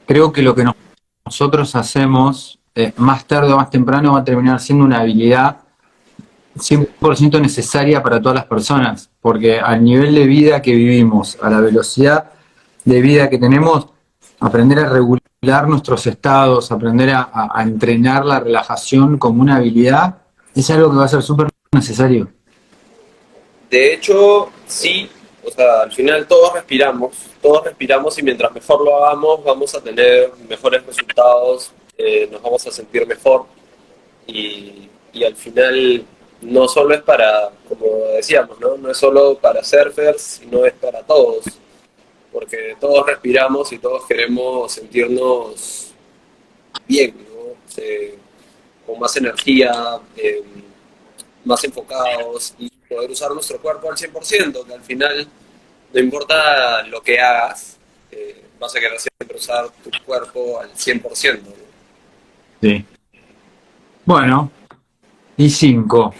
creo que lo que nosotros hacemos, más tarde o más temprano, va a terminar siendo una habilidad 100% necesaria para todas las personas, porque al nivel de vida que vivimos, a la velocidad de vida que tenemos, aprender a regular nuestros estados, aprender a entrenar la relajación como una habilidad, es algo que va a ser súper necesario. De hecho, sí, o sea, al final todos respiramos y mientras mejor lo hagamos vamos a tener mejores resultados, nos vamos a sentir mejor y al final no solo es para, como decíamos, ¿no? No es solo para surfers, sino es para todos, porque todos respiramos y todos queremos sentirnos bien, ¿no? Con más energía, más enfocados y poder usar nuestro cuerpo al 100%, que al final no importa lo que hagas, vas a querer siempre usar tu cuerpo al 100%, ¿no? Sí. Bueno, y 5.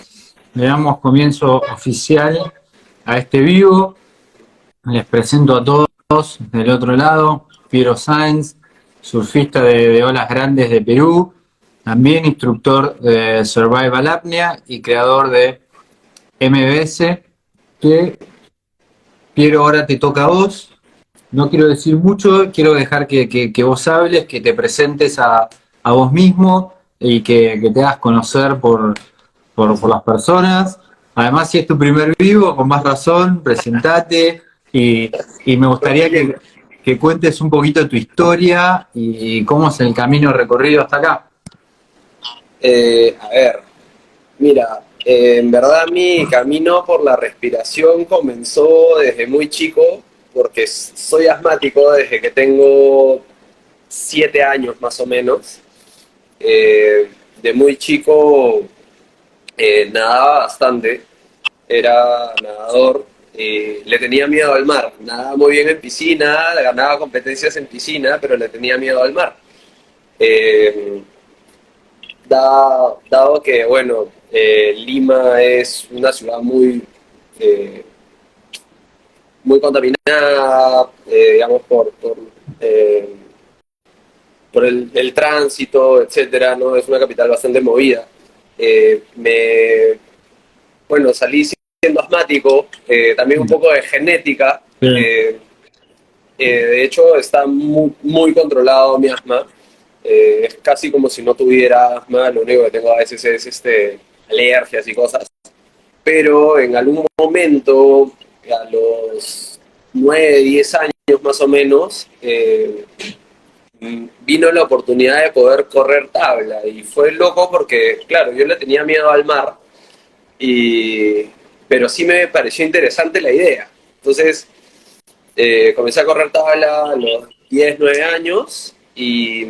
Le damos comienzo oficial a este vivo. Les presento a todos del otro lado, Piero Sáenz, surfista de olas grandes de Perú, también instructor de Survival Apnea y creador de MBS, que Piero, ahora te toca a vos. No quiero decir mucho, quiero dejar que vos hables, que te presentes a vos mismo y que te hagas conocer por las personas. Además, si es tu primer vivo, con más razón, presentate y me gustaría que cuentes un poquito tu historia y cómo es el camino recorrido hasta acá. A ver, mira, en verdad mi camino por la respiración comenzó desde muy chico, porque soy asmático desde que tengo 7 años más o menos. De muy chico nadaba bastante, era nadador, le tenía miedo al mar, nadaba muy bien en piscina, ganaba competencias en piscina, pero le tenía miedo al mar. Eh, dado que, bueno, Lima es una ciudad eh, muy contaminada, digamos, eh, por el tránsito, etcétera, ¿no? Es una capital bastante movida. Bueno, salí siendo asmático, también un poco de genética. Sí. eh, de hecho, está muy controlado mi asma. Es casi como si no tuviera asma, lo único que tengo a veces es alergias y cosas. Pero en algún momento, a los 9 10 años más o menos, vino la oportunidad de poder correr tabla. Y fue loco porque, claro, yo le tenía miedo al mar, y, pero sí me pareció interesante la idea. Entonces, comencé a correr tabla a los 10 9 años y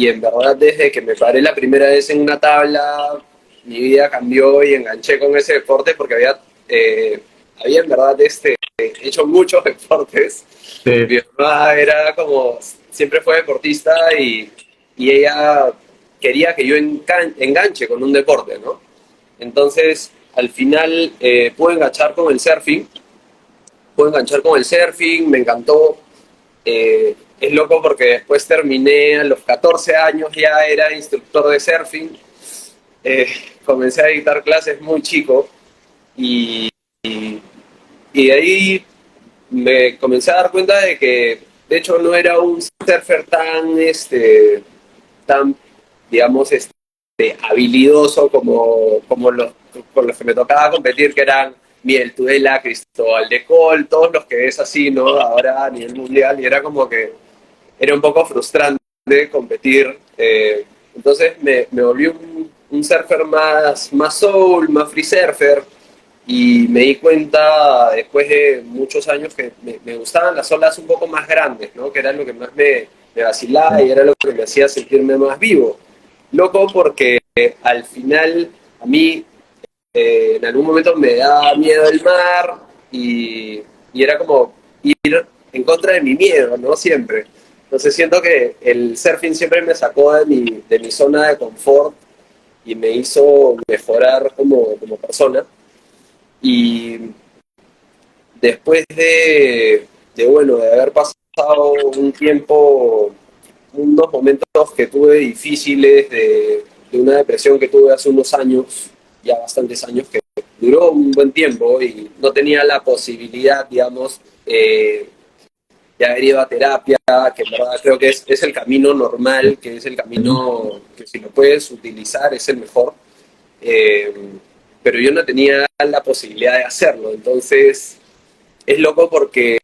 en verdad desde que me paré la primera vez en una tabla, mi vida cambió y enganché con ese deporte porque había en verdad hecho muchos deportes. Sí. Mi mamá era como, siempre fue deportista y ella quería que yo enganche con un deporte, ¿no? Entonces, al final pude enganchar con el surfing, me encantó. Es loco porque después terminé a los 14 años, ya era instructor de surfing. Eh, Comencé a dictar clases muy chico y, y de ahí me comencé a dar cuenta de que de hecho no era un surfer tan digamos, habilidoso como los con los que me tocaba competir, que eran Miguel Tudela, Cristóbal de Col, todos los que ves así, ¿no? Ahora a nivel mundial, y era como que era un poco frustrante competir. Entonces me volví un surfer más soul, más free surfer, y me di cuenta después de muchos años que me gustaban las olas un poco más grandes, ¿no? Que era lo que más me vacilaba y era lo que me hacía sentirme más vivo. Loco porque al final a mí en algún momento me daba miedo el mar y era como ir en contra de mi miedo, ¿no? Siempre. Entonces siento que el surfing siempre me sacó de mi zona de confort y me hizo mejorar como persona. Y después bueno, de haber pasado pasado un tiempo, unos momentos que tuve difíciles de una depresión que tuve hace unos años, ya bastantes años, que duró un buen tiempo y no tenía la posibilidad, digamos, de haber ido a terapia, que en verdad creo que es el camino normal, que es el camino que si lo puedes utilizar es el mejor. Eh, pero yo no tenía la posibilidad de hacerlo, entonces es loco porque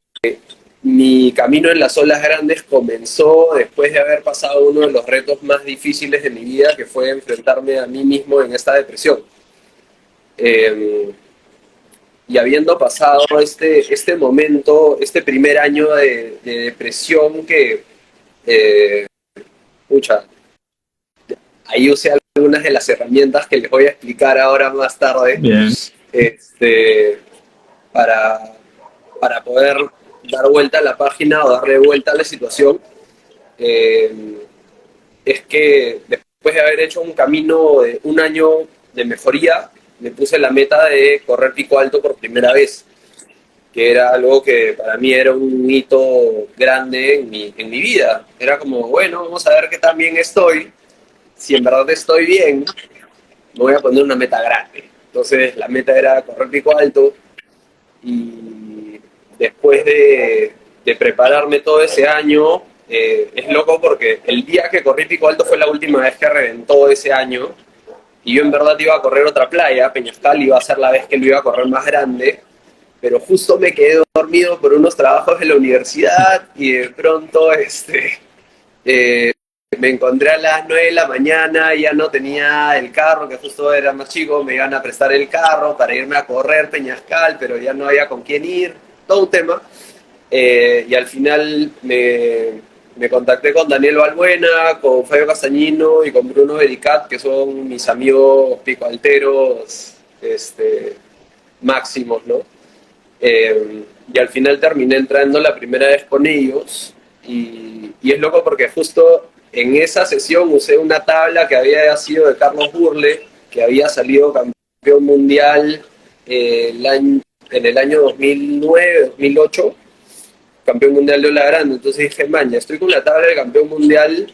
mi camino en las olas grandes comenzó después de haber pasado uno de los retos más difíciles de mi vida, que fue enfrentarme a mí mismo en esta depresión. Eh, y habiendo pasado este momento, este primer año de depresión que, eh, pucha, ahí usé algunas de las herramientas que les voy a explicar ahora más tarde, Bien. este, para, para poder dar vuelta a la página o darle vuelta a la situación. eh, es que después de haber hecho un camino de un año de mejoría, me puse la meta de correr pico alto por primera vez, que era algo que para mí era un hito grande en mi vida. Era como, bueno, vamos a ver qué tan bien estoy. Si en verdad estoy bien, me voy a poner una meta grande. Entonces la meta era correr pico alto y después de prepararme todo ese año, es loco porque el día que corrí pico alto fue la última vez que reventó ese año y yo en verdad iba a correr otra playa, Peñascal, iba a ser la vez que lo iba a correr más grande, pero justo me quedé dormido por unos trabajos de la universidad y de pronto eh, me encontré a las 9 de la mañana, ya no tenía el carro, que justo era más chico, me iban a prestar el carro para irme a correr Peñascal, pero ya no había con quién ir, todo un tema. Y al final me contacté con Daniel Balbuena, con Fabio Castañino y con Bruno Bericat, que son mis amigos picoalteros máximos, ¿no? Y al final terminé entrando la primera vez con ellos y es loco porque justo en esa sesión usé una tabla que había sido de Carlos Burle, que había salido campeón mundial en el año 2009, 2008, campeón mundial de Ola Grande. Entonces dije, man, ya estoy con la tabla de campeón mundial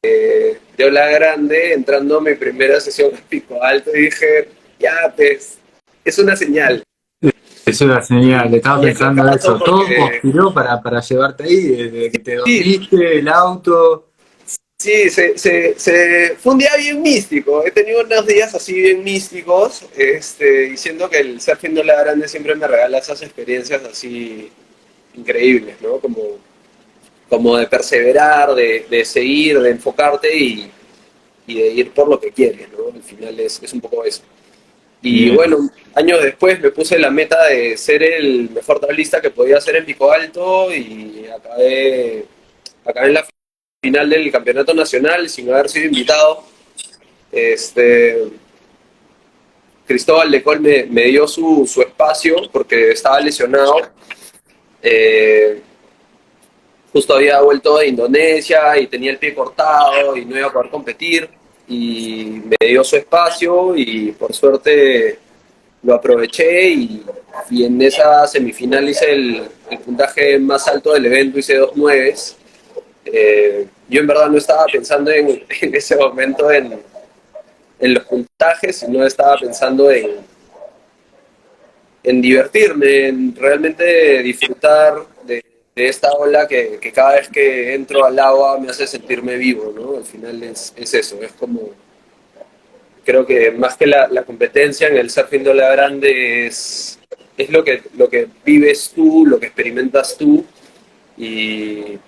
de Ola Grande, entrando a mi primera sesión de pico alto y dije, ya, pues, es una señal. Eso era señal, estaba Y es pensando locazo eso. Todo porque conspiró para llevarte ahí, desde que te sí, dormiste, el auto. sí, fue un día bien místico. He tenido unos días así bien místicos, diciendo que el surfing de Ola Grande siempre me regala esas experiencias así increíbles, ¿no? Como de perseverar, de seguir, de enfocarte y de ir por lo que quieres, ¿no? Al final es un poco eso. Y Bien. bueno, años después me puse la meta de ser el mejor tablista que podía ser en Pico Alto y acabé en la final del campeonato nacional sin haber sido invitado. Este, Cristóbal de Col me dio su espacio porque estaba lesionado. Eh, Justo había vuelto de Indonesia y tenía el pie cortado y no iba a poder competir. Y me dio su espacio y por suerte lo aproveché y en esa semifinal hice el puntaje más alto del evento, hice 2.9. Yo en verdad no estaba pensando en ese momento en los puntajes, sino estaba pensando en divertirme, en realmente disfrutar de esta ola que cada vez que entro al agua me hace sentirme vivo, ¿no? Al final es eso, es como, creo que más que la competencia en el surfing de ola grande es lo que vives tú, lo que experimentas tú y,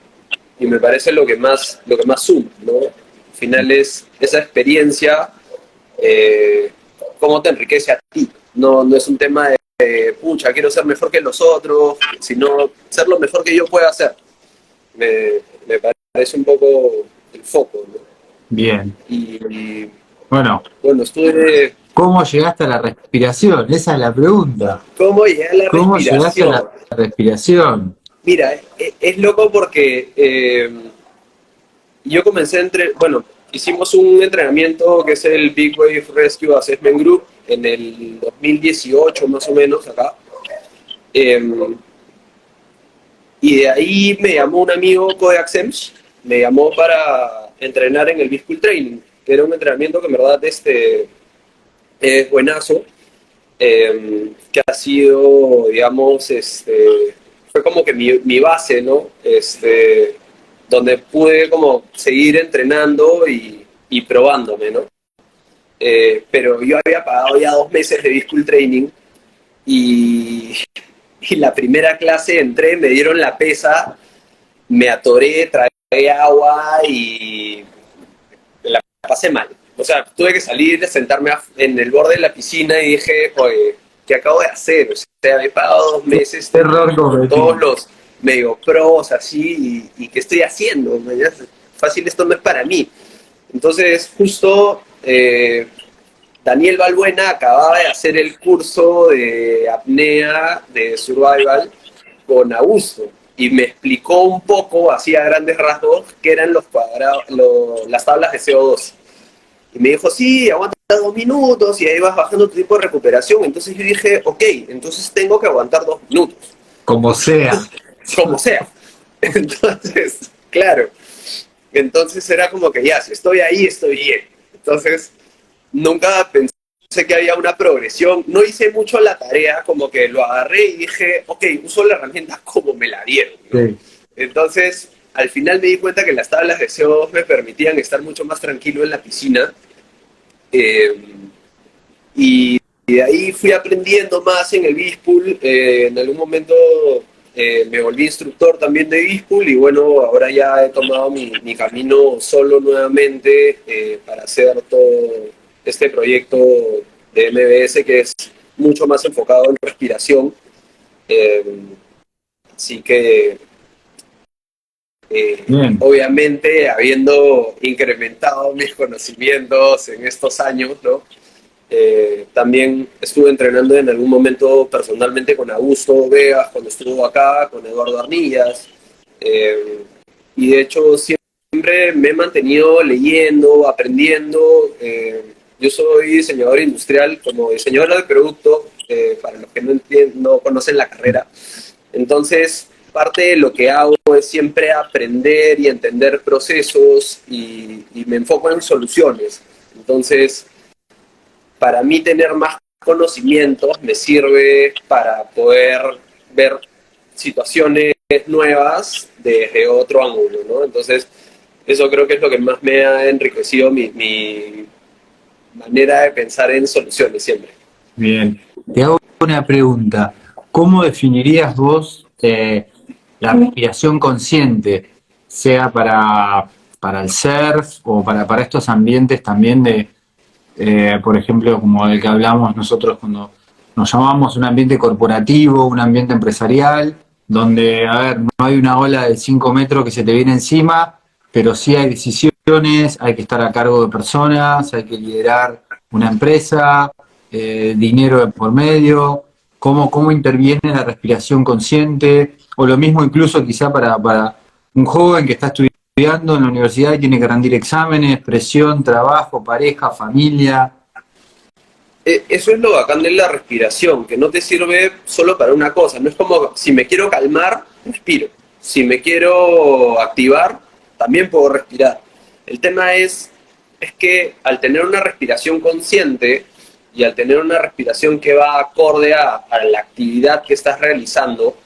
y me parece lo que más suma, ¿no? Al final es esa experiencia, cómo te enriquece a ti. No es un tema de, pucha, quiero ser mejor que los otros, sino ser lo mejor que yo pueda hacer. Me parece un poco el foco, ¿no? Bien. Y Bueno, bueno, estuve. ¿cómo llegaste a la respiración? Esa es la pregunta. ¿Cómo llegué a la ¿Cómo llegaste a la respiración? respiración? Mira, es loco porque yo comencé bueno, hicimos un entrenamiento que es el Big Wave Rescue Assessment Group en el 2018 más o menos acá. Eh, Y de ahí me llamó un amigo, Kodak Sems, me llamó para entrenar en el B-School Training, que era un entrenamiento que en verdad es buenazo, que ha sido, digamos, fue como que mi base, ¿no? Donde pude como seguir entrenando y probándome, ¿no? Pero yo había pagado ya 2 meses de B-School Training y, y la primera clase entré, me dieron la pesa, me atoré, tragué agua y la pasé mal. O sea, tuve que salir, sentarme en el borde de la piscina y dije, oye, ¿qué acabo de hacer? O sea, he pagado 2 meses Error con todos cometido. los medio pros así y ¿qué estoy haciendo? Fácil, esto no es para mí. Entonces, justo Daniel Balbuena acababa de hacer el curso de apnea de survival con Augusto y me explicó un poco, así a grandes rasgos, qué eran los cuadrados, las tablas de CO2. Y me dijo, sí, aguanta 2 minutos y ahí vas bajando tu tipo de recuperación. Entonces yo dije, ok, entonces tengo que aguantar 2 minutos, Como sea. como sea. Entonces, claro, entonces era como que ya, si estoy ahí, estoy bien. Entonces, nunca pensé que había una progresión. No hice mucho la tarea, como que lo agarré y dije, ok, uso la herramienta como me la dieron, ¿no? Sí. Entonces, al final me di cuenta que las tablas de CO2 me permitían estar mucho más tranquilo en la piscina. Eh, y de ahí fui aprendiendo más en el B-School. En algún momento me volví instructor también de B-School y bueno, ahora ya he tomado mi camino solo nuevamente para hacer todo este proyecto de MBS que es mucho más enfocado en respiración. Eh, Así que Bien. obviamente habiendo incrementado mis conocimientos en estos años, ¿no? También estuve entrenando en algún momento personalmente con Augusto Vegas cuando estuvo acá, con Eduardo Arnillas. eh, y de hecho siempre me he mantenido leyendo, aprendiendo. Yo soy diseñador industrial, como diseñador de producto, para los que no conocen la carrera. Entonces, parte de lo que hago es siempre aprender y entender procesos y me enfoco en soluciones. Entonces, para mí tener más conocimientos me sirve para poder ver situaciones nuevas desde otro ángulo, ¿no? Entonces, eso creo que es lo que más me ha enriquecido mi manera de pensar en soluciones siempre. Bien. Te hago una pregunta. ¿Cómo definirías vos la respiración consciente, sea para el surf o para estos ambientes también de, por ejemplo, como el que hablamos nosotros cuando nos llamamos un ambiente corporativo, un ambiente empresarial, donde, a ver, no hay una ola de 5 metros que se te viene encima, pero sí hay decisiones, hay que estar a cargo de personas, hay que liderar una empresa, dinero de por medio, cómo interviene la respiración consciente, o lo mismo incluso quizá para un joven que está estudiando en la universidad y tiene que rendir exámenes, presión, trabajo, pareja, familia. Eso es lo bacán de la respiración, que no te sirve solo para una cosa. No es como si me quiero calmar, respiro. Si me quiero activar, también puedo respirar. El tema es que al tener una respiración consciente y al tener una respiración que va acorde a la actividad que estás realizando,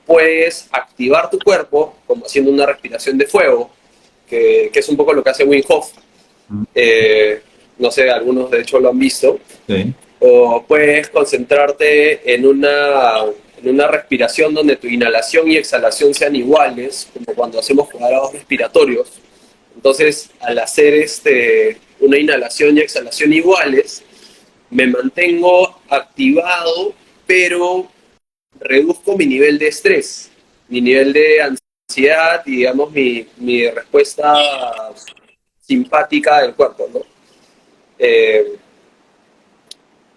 puedes activar tu cuerpo, como haciendo una respiración de fuego, que es un poco lo que hace Wim Hof. Eh, no sé, algunos de hecho lo han visto. Sí. O puedes concentrarte en una respiración donde tu inhalación y exhalación sean iguales, como cuando hacemos cuadrados respiratorios. Entonces, al hacer una inhalación y exhalación iguales, me mantengo activado, pero reduzco mi nivel de estrés, mi nivel de ansiedad y, digamos, mi respuesta simpática del cuerpo, ¿no? Eh,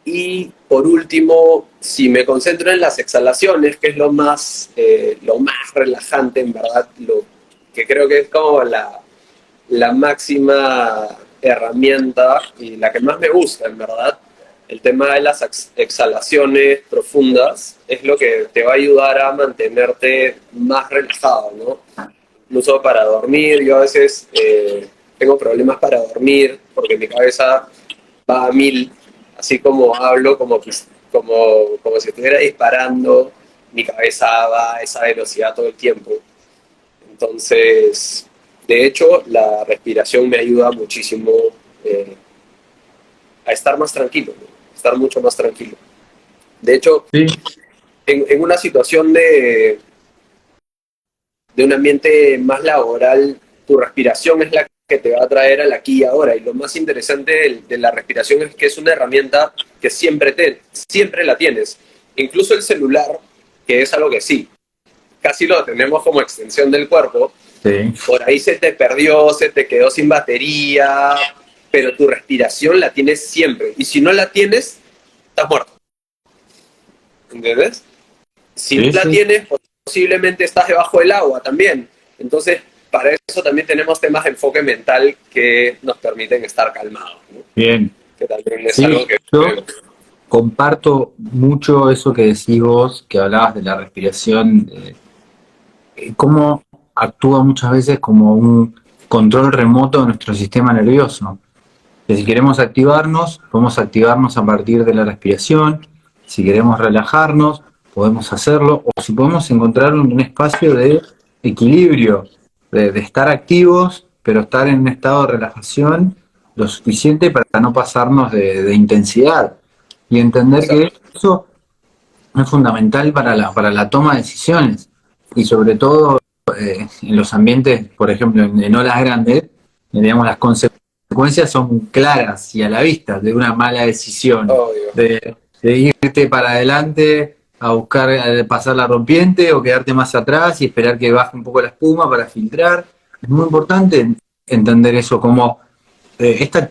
y por último, si me concentro en las exhalaciones, que es lo más relajante, en verdad, lo que creo que es como la máxima herramienta y la que más me gusta, en verdad, el tema de las exhalaciones profundas es lo que te va a ayudar a mantenerte más relajado, ¿no? Incluso para dormir, yo a veces tengo problemas para dormir porque mi cabeza va a mil, así como hablo, como si estuviera disparando, mi cabeza va a esa velocidad todo el tiempo. Entonces, de hecho, la respiración me ayuda muchísimo eh, a estar más tranquilo, ¿no? Estar mucho más tranquilo. De hecho, Sí, en una situación de un ambiente más laboral, tu respiración es la que te va a traer al aquí y ahora. Y lo más interesante de la respiración es que es una herramienta que siempre la tienes. Incluso el celular, que es algo que sí, casi lo tenemos como extensión del cuerpo, sí, por ahí se te perdió, se te quedó sin batería, pero tu respiración la tienes siempre. Y si no la tienes, estás muerto. ¿Entiendes? Si no sí, la sí, tienes, posiblemente estás debajo del agua también. Entonces, para eso también tenemos temas de enfoque mental que nos permiten estar calmados, ¿no? bien. Que también es Sí, algo que yo comparto mucho eso que decís vos, que hablabas de la respiración, cómo actúa muchas veces como un control remoto de nuestro sistema nervioso. Que si queremos activarnos, podemos activarnos a partir de la respiración. Si queremos relajarnos, podemos hacerlo. O si podemos encontrar un espacio de equilibrio, de estar activos, pero estar en un estado de relajación lo suficiente para no pasarnos de intensidad. Y entender que exacto. eso es fundamental para la toma de decisiones. Y sobre todo en los ambientes, por ejemplo, en olas grandes, digamos, las consecuencias son claras y a la vista de una mala decisión, Obvio. de irte para adelante a buscar pasar la rompiente o quedarte más atrás y esperar que baje un poco la espuma para filtrar. Es muy importante entender eso como esta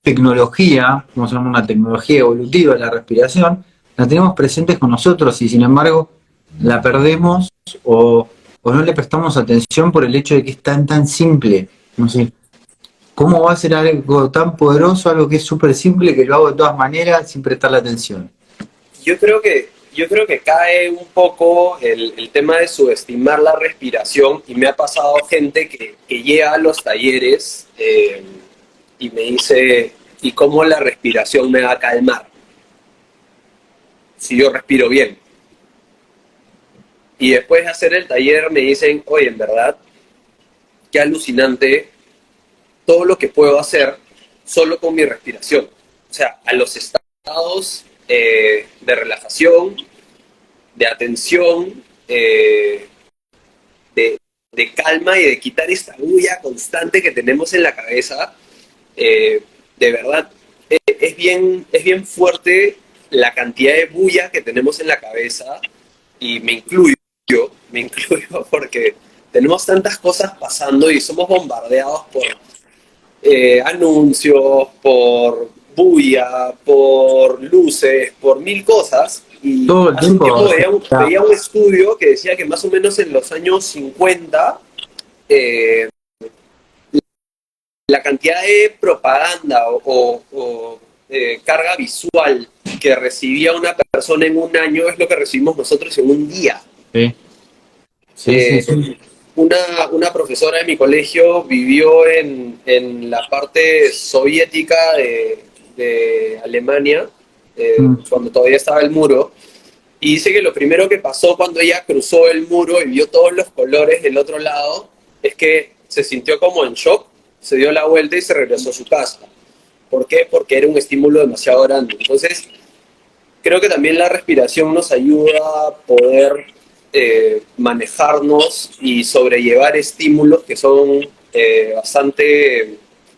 tecnología, vamos a llamar una tecnología evolutiva de la respiración, la tenemos presentes con nosotros y sin embargo la perdemos o no le prestamos atención por el hecho de que es tan simple. No sé, ¿cómo va a ser algo tan poderoso, algo que es súper simple, que lo hago de todas maneras sin prestarle atención? Yo creo que cae un poco el tema de subestimar la respiración y me ha pasado gente que llega a los talleres y me dice, ¿y cómo la respiración me va a calmar si yo respiro bien? Y después de hacer el taller me dicen, oye, en verdad, qué alucinante todo lo que puedo hacer solo con mi respiración. O sea, a los estados de relajación, de atención, de calma y de quitar esta bulla constante que tenemos en la cabeza, de verdad, es bien fuerte la cantidad de bulla que tenemos en la cabeza y me incluyo porque tenemos tantas cosas pasando y somos bombardeados por anuncios, por bulla, por luces, por mil cosas. Y Todo el hace un tiempo tiempo veía un estudio que decía que más o menos en los años 50 eh, la cantidad de propaganda o carga visual que recibía una persona en un año es lo que recibimos nosotros en un día. sí, sí, sí, Eh, sí. una profesora de mi colegio vivió en la parte soviética de Alemania, Mm. cuando todavía estaba el muro, y dice que lo primero que pasó cuando ella cruzó el muro y vio todos los colores del otro lado es que se sintió como en shock, se dio la vuelta y se regresó a su casa. ¿Por qué? Porque era un estímulo demasiado grande. Entonces, creo que también la respiración nos ayuda a poder manejarnos y sobrellevar estímulos que son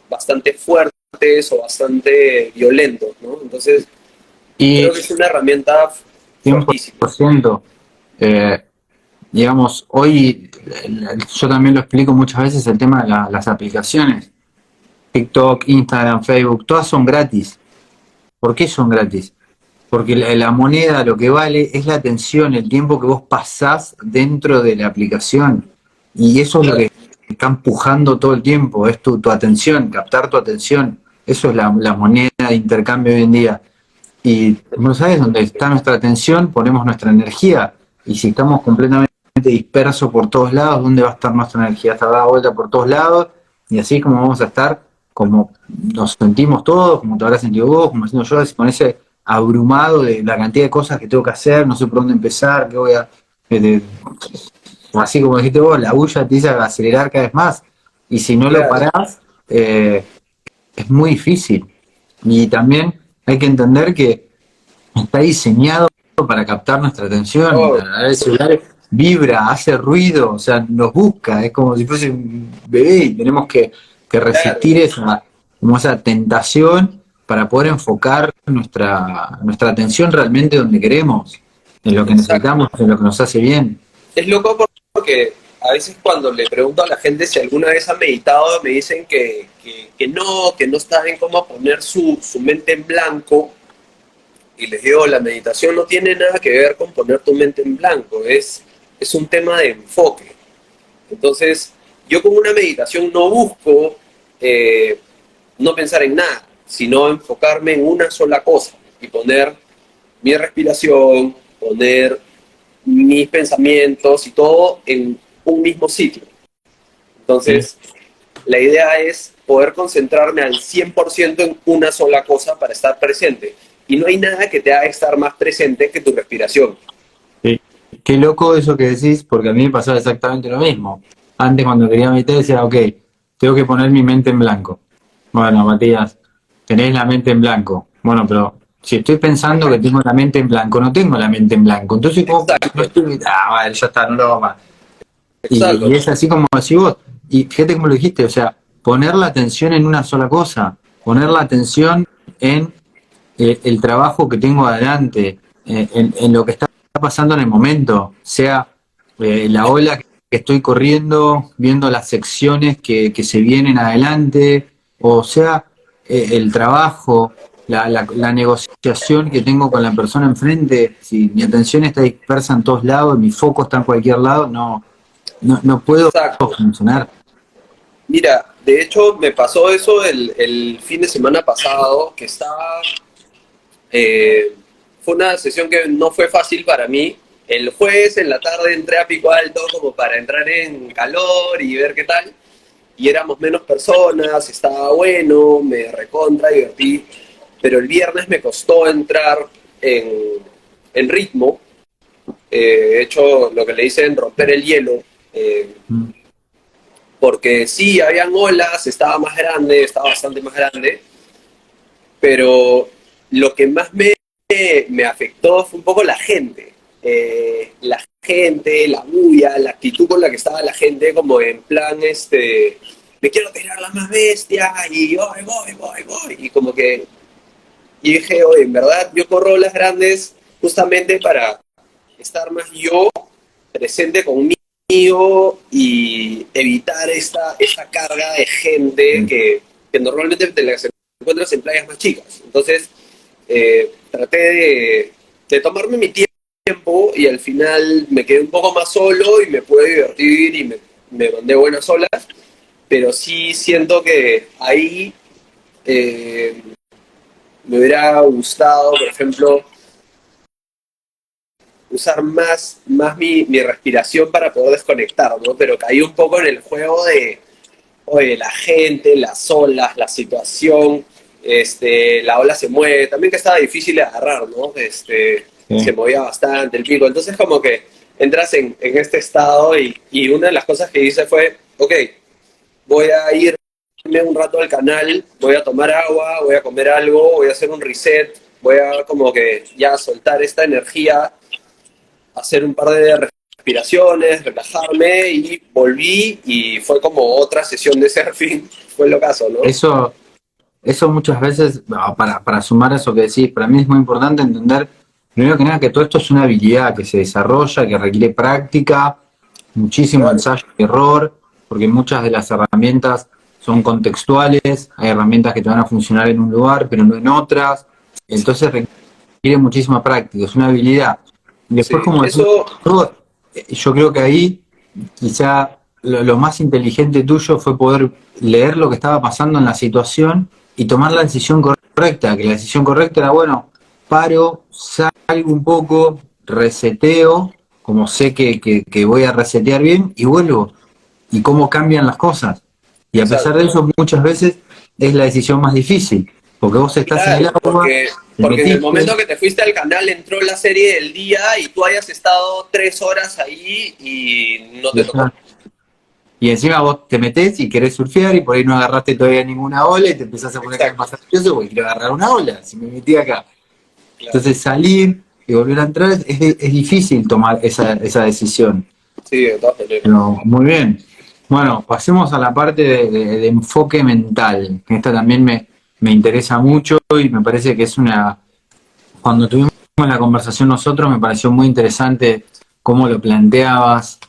bastante fuertes o bastante violentos, ¿no? Entonces, Y creo que es una herramienta cien por fuertísima. ciento eh, digamos, hoy yo también lo explico muchas veces el tema de las aplicaciones. TikTok, Instagram, Facebook, todas son gratis. ¿Por qué son gratis? Porque la moneda lo que vale es la atención, el tiempo que vos pasás dentro de la aplicación. Y eso es lo Claro, que está empujando todo el tiempo, es tu atención, captar tu atención. Eso es la moneda de intercambio hoy en día. Y Buenos Aires, donde está nuestra atención, ponemos nuestra energía. Y si estamos completamente dispersos por todos lados, ¿dónde va a estar nuestra energía? Está dada vuelta por todos lados, y así es como vamos a estar, como nos sentimos todos, como te habrás sentido vos, como haciendo yo, así con ese abrumado de la cantidad de cosas que tengo que hacer, no sé por dónde empezar, qué voy a... eh, así como dijiste vos, la bulla te dice acelerar cada vez más. Y si no lo Claro, parás, es muy difícil. Y también hay que entender que está diseñado para captar nuestra atención. oh, El celular vibra, hace ruido, o sea, nos busca, es como si fuese un bebé y tenemos que claro, resistir esa, como esa tentación para poder enfocar nuestra atención realmente donde queremos, en lo que necesitamos, exacto. en lo que nos hace bien. Es loco porque a veces cuando le pregunto a la gente si alguna vez ha meditado, me dicen que no saben cómo poner su mente en blanco. Y les digo, la meditación no tiene nada que ver con poner tu mente en blanco, es un tema de enfoque. Entonces, yo con una meditación no busco eh, no pensar en nada, sino enfocarme en una sola cosa y poner mi respiración, poner mis pensamientos y todo en un mismo sitio. Sí. Entonces, la idea es poder concentrarme al 100% en una sola cosa para estar presente. Y no hay nada que te haga estar más presente que tu respiración. Sí. Qué loco eso que decís, porque a mí me pasaba exactamente lo mismo. Antes cuando quería meditar decía, ok, tengo que poner mi mente en blanco. Bueno, Matías, tenés la mente en blanco. Bueno, pero si estoy pensando que tengo la mente en blanco, no tengo la mente en blanco. Entonces, ¿cómo no Exacto, estoy? Vale, ya está, no lo hago más. Y exacto. es así como decís vos. Y fíjate cómo lo dijiste, o sea, poner la atención en una sola cosa, poner la atención en el trabajo que tengo adelante, en lo que está pasando en el momento, sea la ola que estoy corriendo, viendo las secciones que se vienen adelante, o sea el trabajo, la negociación que tengo con la persona enfrente. Si mi atención está dispersa en todos lados, mi foco está en cualquier lado, no puedo Exacto. funcionar. Mira, de hecho me pasó eso el fin de semana pasado, que estaba... fue una sesión que no fue fácil para mí. El jueves en la tarde entré a Pico Alto como para entrar en calor y ver qué tal. Y éramos menos personas, estaba bueno, me recontra divertí. Pero el viernes me costó entrar en, en ritmo. He hecho lo que le dicen romper el hielo. Eh, Mm. porque sí, habían olas, estaba más grande, estaba bastante más grande, pero lo que más me afectó fue un poco la gente. La gente, la bulla, la actitud con la que estaba la gente, como en plan, me quiero tirar la más bestia, y voy. Y como que, y dije, oye, en verdad, yo corro las grandes justamente para estar más yo presente conmigo y evitar esta carga de gente Sí. que normalmente te la encuentras en playas más chicas. Entonces, traté de tomarme mi tiempo y al final me quedé un poco más solo y me pude divertir y me mandé buenas olas, pero sí siento que ahí me hubiera gustado, por ejemplo, usar más mi respiración para poder desconectar, ¿no? Pero caí un poco en el juego de, oye, la gente, las olas, la situación, la ola se mueve, también que estaba difícil de agarrar, ¿no? Se Sí. movía bastante el pico, entonces como que entras en este estado y una de las cosas que hice fue, ok, voy a irme un rato al canal, voy a tomar agua, voy a comer algo, voy a hacer un reset, voy a como que ya soltar esta energía, hacer un par de respiraciones, relajarme y volví y fue como otra sesión de surfing. Fue lo caso, ¿no? Eso, Eso muchas veces, para sumar a eso que decís, para mí es muy importante entender, primero que nada, que todo esto es una habilidad que se desarrolla, que requiere práctica, muchísimo Claro, ensayo y error, porque muchas de las herramientas son contextuales, hay herramientas que te van a funcionar en un lugar, pero no en otras, entonces requiere muchísima práctica, es una habilidad. Y después, sí. como decís, Eso, yo creo que ahí quizá lo más inteligente tuyo fue poder leer lo que estaba pasando en la situación y tomar la decisión correcta, que la decisión correcta era, bueno, paro, salgo un poco, reseteo, como sé que voy a resetear bien, y vuelvo. Y cómo cambian las cosas. Y a pesar de Exacto. eso, muchas veces es la decisión más difícil, porque vos estás en el Claro, agua, te porque en el momento metiste, que te fuiste al canal entró la serie del día y tú hayas estado 3 horas ahí y no y, te tocó. y encima vos te metés y querés surfear y por ahí no agarraste todavía ninguna ola y te empezás a poner cada vez Exacto, más ansioso porque quiero agarrar una ola, si me metí acá. claro. Entonces salir y volver a entrar es difícil tomar esa decisión. Sí, de todas maneras. Pero muy bien. Bueno, pasemos a la parte de enfoque mental, que esta también me interesa mucho y me parece que es una... Cuando tuvimos la conversación nosotros me pareció muy interesante cómo lo planteabas.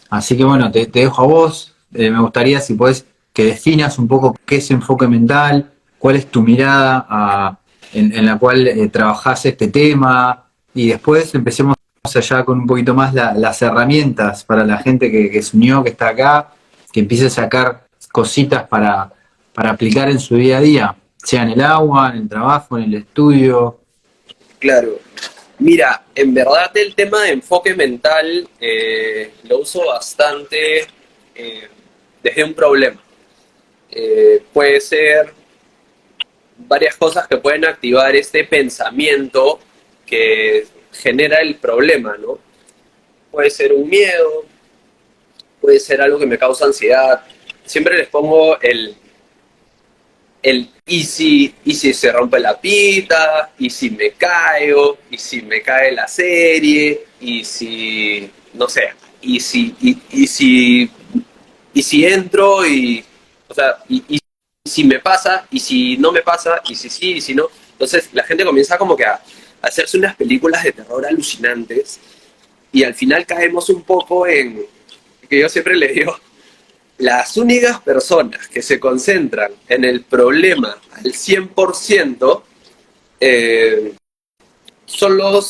Así que bueno, te dejo a vos. Me gustaría si podés que definas un poco qué es enfoque mental, cuál es tu mirada en la cual trabajás este tema y después empecemos allá con un poquito más las herramientas para la gente que se unió, que está acá, que empiece a sacar cositas para aplicar en su día a día, sea en el agua, en el trabajo, en el estudio. Claro. Mira, en verdad el tema de enfoque mental lo uso bastante desde un problema. Puede ser varias cosas que pueden activar este pensamiento que genera el problema, ¿no? Puede ser un miedo, puede ser algo que me causa ansiedad. Siempre les pongo el y si se rompe la pita, y si me caigo, y si me cae la serie, y si, no sé, y si entro y, o sea, y si me pasa, y si no me pasa, y si sí, y si no. Entonces la gente comienza como que a hacerse unas películas de terror alucinantes y al final caemos un poco en, que yo siempre le digo, las únicas personas que se concentran en el problema al 100% eh, son ¿cómo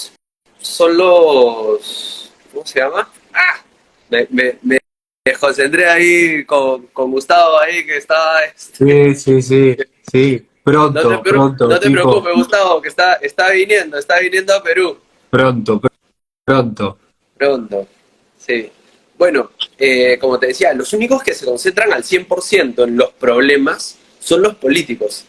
se llama? ¡Ah! Me concentré ahí con Gustavo ahí que estaba, Sí, sí, sí, sí. Pronto, pronto, no te tipo, preocupes Gustavo, que está viniendo a Perú. pronto, pronto. Pronto, sí. Bueno, como te decía, los únicos que se concentran al 100% en los problemas son los políticos.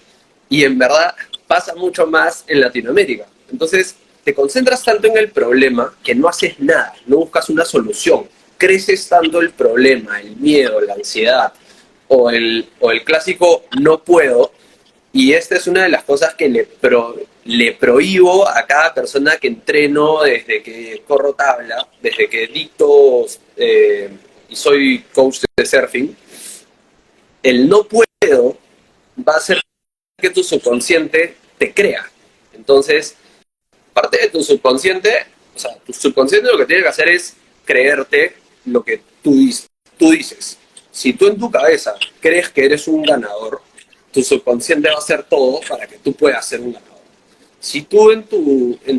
Y en verdad pasa mucho más en Latinoamérica. Entonces, te concentras tanto en el problema que no haces nada, no buscas una solución. Creces tanto el problema, el miedo, la ansiedad o el clásico no puedo, y esta es una de las cosas que le prohíbo a cada persona que entreno desde que corro tabla, desde que dicto y soy coach de surfing. El no puedo va a hacer que tu subconsciente te crea. Entonces, parte de tu subconsciente, o sea, tu subconsciente lo que tiene que hacer es creerte lo que tú dices. Si tú en tu cabeza crees que eres un ganador, tu subconsciente va a hacer todo para que tú puedas ser un ganador. Si tú en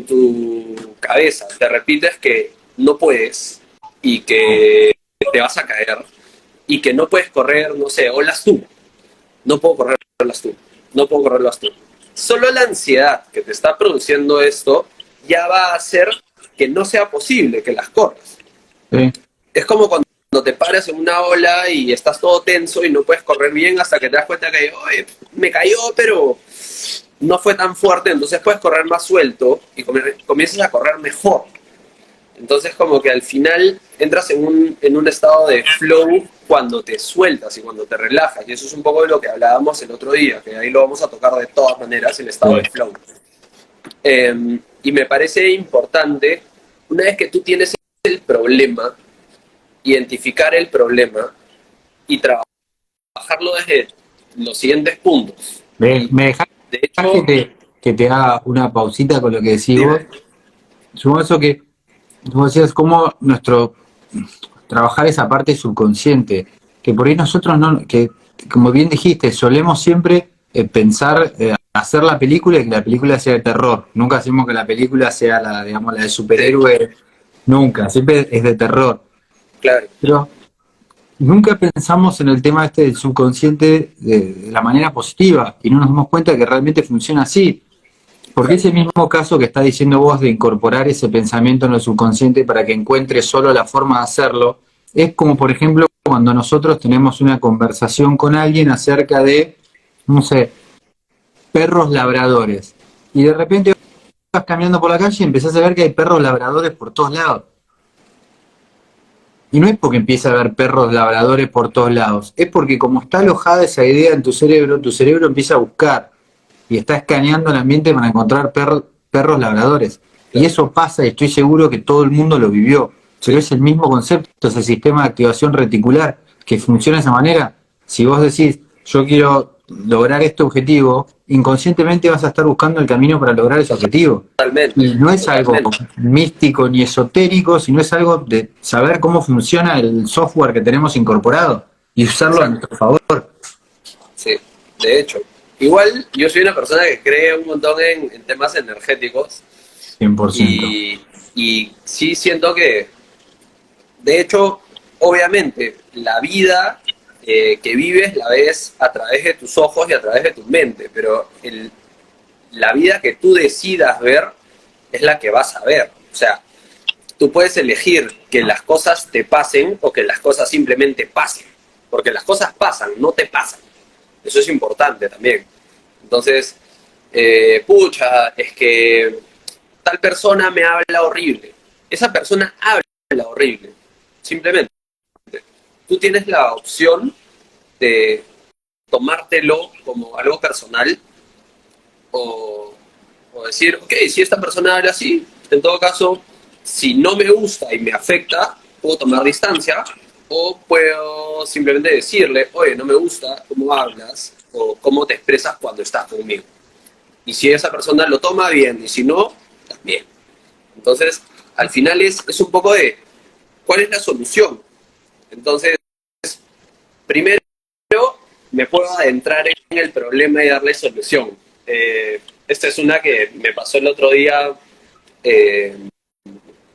tu cabeza te repites que no puedes y que te vas a caer y que no puedes correr, no sé, olas tú, no puedo correrlas tú, no puedo correrlas tú. Solo la ansiedad que te está produciendo esto ya va a hacer que no sea posible que las corras. Sí. Es como cuando te paras en una ola y estás todo tenso y no puedes correr bien hasta que te das cuenta que, oye, me cayó, pero no fue tan fuerte, entonces puedes correr más suelto y comienzas a correr mejor. Entonces como que al final entras en un estado de flow cuando te sueltas y cuando te relajas. Y eso es un poco de lo que hablábamos el otro día, que ahí lo vamos a tocar de todas maneras, el estado de Sí. flow. Y me parece importante, una vez que tú tienes el problema, identificar el problema y trabajarlo desde los siguientes puntos. Y Me dejás de que hecho, te haga una pausita con lo que decís vos. dime, Supongo eso que vos decías, cómo nuestro trabajar esa parte subconsciente, que por ahí nosotros no, que como bien dijiste, solemos siempre pensar, hacer la película y que la película sea de terror. Nunca hacemos que la película sea la, digamos, la de sí, superhéroe, nunca, siempre es de terror. claro, Pero nunca pensamos en el tema este del subconsciente de la manera positiva y no nos damos cuenta que realmente funciona así. Porque ese mismo caso que estás diciendo vos de incorporar ese pensamiento en el subconsciente para que encuentre solo la forma de hacerlo, es como por ejemplo cuando nosotros tenemos una conversación con alguien acerca de, no sé, perros labradores. Y de repente vas caminando por la calle y empezás a ver que hay perros labradores por todos lados. Y no es porque empieza a haber perros labradores por todos lados, es porque como está alojada esa idea en tu cerebro empieza a buscar y está escaneando el ambiente para encontrar perros labradores. Y eso pasa y estoy seguro que todo el mundo lo vivió. Pero es el mismo concepto, es el sistema de activación reticular que funciona de esa manera. Si vos decís, yo quiero lograr este objetivo, inconscientemente vas a estar buscando el camino para lograr ese objetivo. Totalmente, Y no es algo totalmente. místico ni esotérico, sino es algo de saber cómo funciona el software que tenemos incorporado y usarlo a Exacto. nuestro favor. Sí, de hecho. Igual yo soy una persona que cree un montón en temas energéticos 100%. y sí siento que, de hecho, obviamente, la vida que vives la ves a través de tus ojos y a través de tu mente, pero la vida que tú decidas ver es la que vas a ver. O sea, tú puedes elegir que las cosas te pasen o que las cosas simplemente pasen, porque las cosas pasan, no te pasan. Eso es importante también. Entonces, pucha, es que tal persona me habla horrible. Esa persona habla horrible. Simplemente. Tú tienes la opción de tomártelo como algo personal o, o decir, ok, si esta persona habla así, en todo caso, si no me gusta y me afecta, puedo tomar distancia o puedo simplemente decirle, oye, no me gusta cómo hablas o cómo te expresas cuando estás conmigo. Y si esa persona lo toma bien y si no, también. Entonces, al final es un poco de cuál es la solución. Entonces, primero me puedo adentrar en el problema y darle solución. Esta es una que me pasó el otro día eh,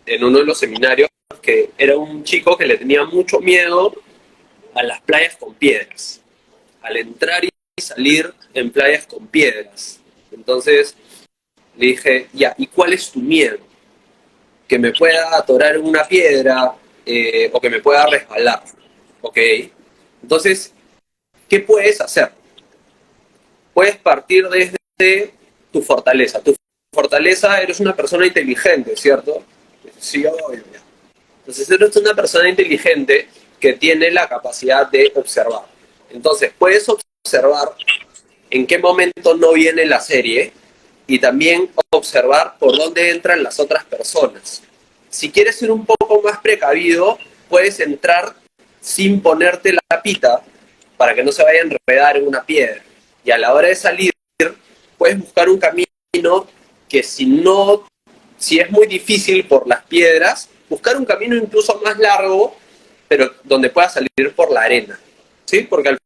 en uno de los seminarios, que era un chico que le tenía mucho miedo a las playas con piedras, al entrar y salir en playas con piedras. Entonces le dije, ya, ¿y cuál es tu miedo? Que me pueda atorar en una piedra o que me pueda resbalar. ¿Ok? Entonces, ¿qué puedes hacer? Puedes partir desde tu fortaleza. Tu fortaleza, eres una persona inteligente, ¿cierto? Sí, obvio, ya. Entonces, eres una persona inteligente que tiene la capacidad de observar. Entonces, puedes observar en qué momento no viene la serie y también observar por dónde entran las otras personas. Si quieres ser un poco más precavido, puedes entrar sin ponerte la pita para que no se vaya a enredar en una piedra. Y a la hora de salir, puedes buscar un camino que si es muy difícil por las piedras, buscar un camino incluso más largo, pero donde puedas salir por la arena. ¿Sí? Porque al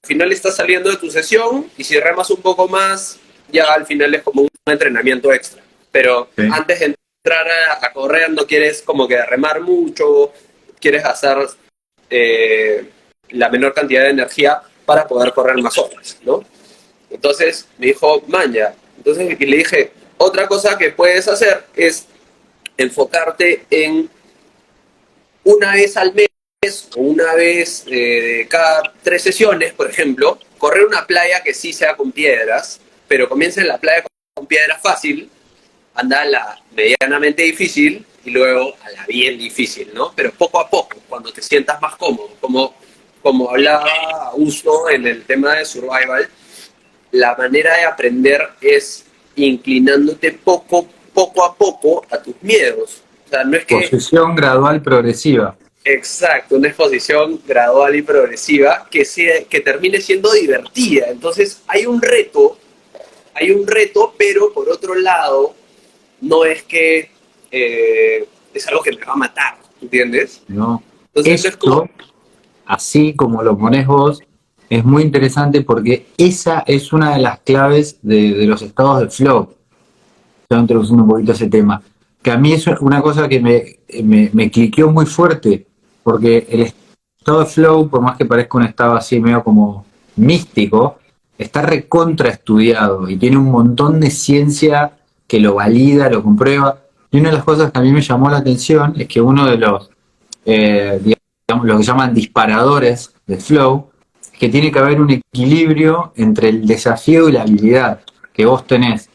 final estás saliendo de tu sesión y si remas un poco más, ya al final es como un entrenamiento extra. Pero Sí. antes de entrar a correr no quieres como que remar mucho, quieres hacer la menor cantidad de energía para poder correr más horas, ¿no? Entonces me dijo, manja. Entonces le dije, otra cosa que puedes hacer es enfocarte en una vez al mes o una vez cada 3 sesiones, por ejemplo, correr una playa que sí sea con piedras, pero comienza en la playa con piedras fácil, anda a la medianamente difícil y luego a la bien difícil, ¿no? Pero poco a poco, cuando te sientas más cómodo, como hablaba Augusto en el tema de survival, la manera de aprender es inclinándote poco a poco a tus miedos. O sea, no es que Posesión gradual progresiva. exacto, una exposición gradual y progresiva que termine siendo divertida. Entonces hay un reto, pero por otro lado, no es que es algo que me va a matar, ¿entiendes? ¿No? Entonces no es como, Esto, así como lo pones vos, es muy interesante porque esa es una de las claves de los estados de flow. Estoy introduciendo un poquito ese tema. Que a mí es una cosa que me cliqueó muy fuerte, porque el estado de flow, por más que parezca un estado así medio como místico, está recontra estudiado y tiene un montón de ciencia que lo valida, lo comprueba. Y una de las cosas que a mí me llamó la atención es que uno de los, digamos, lo que llaman disparadores de flow, es que tiene que haber un equilibrio entre el desafío y la habilidad que vos tenés.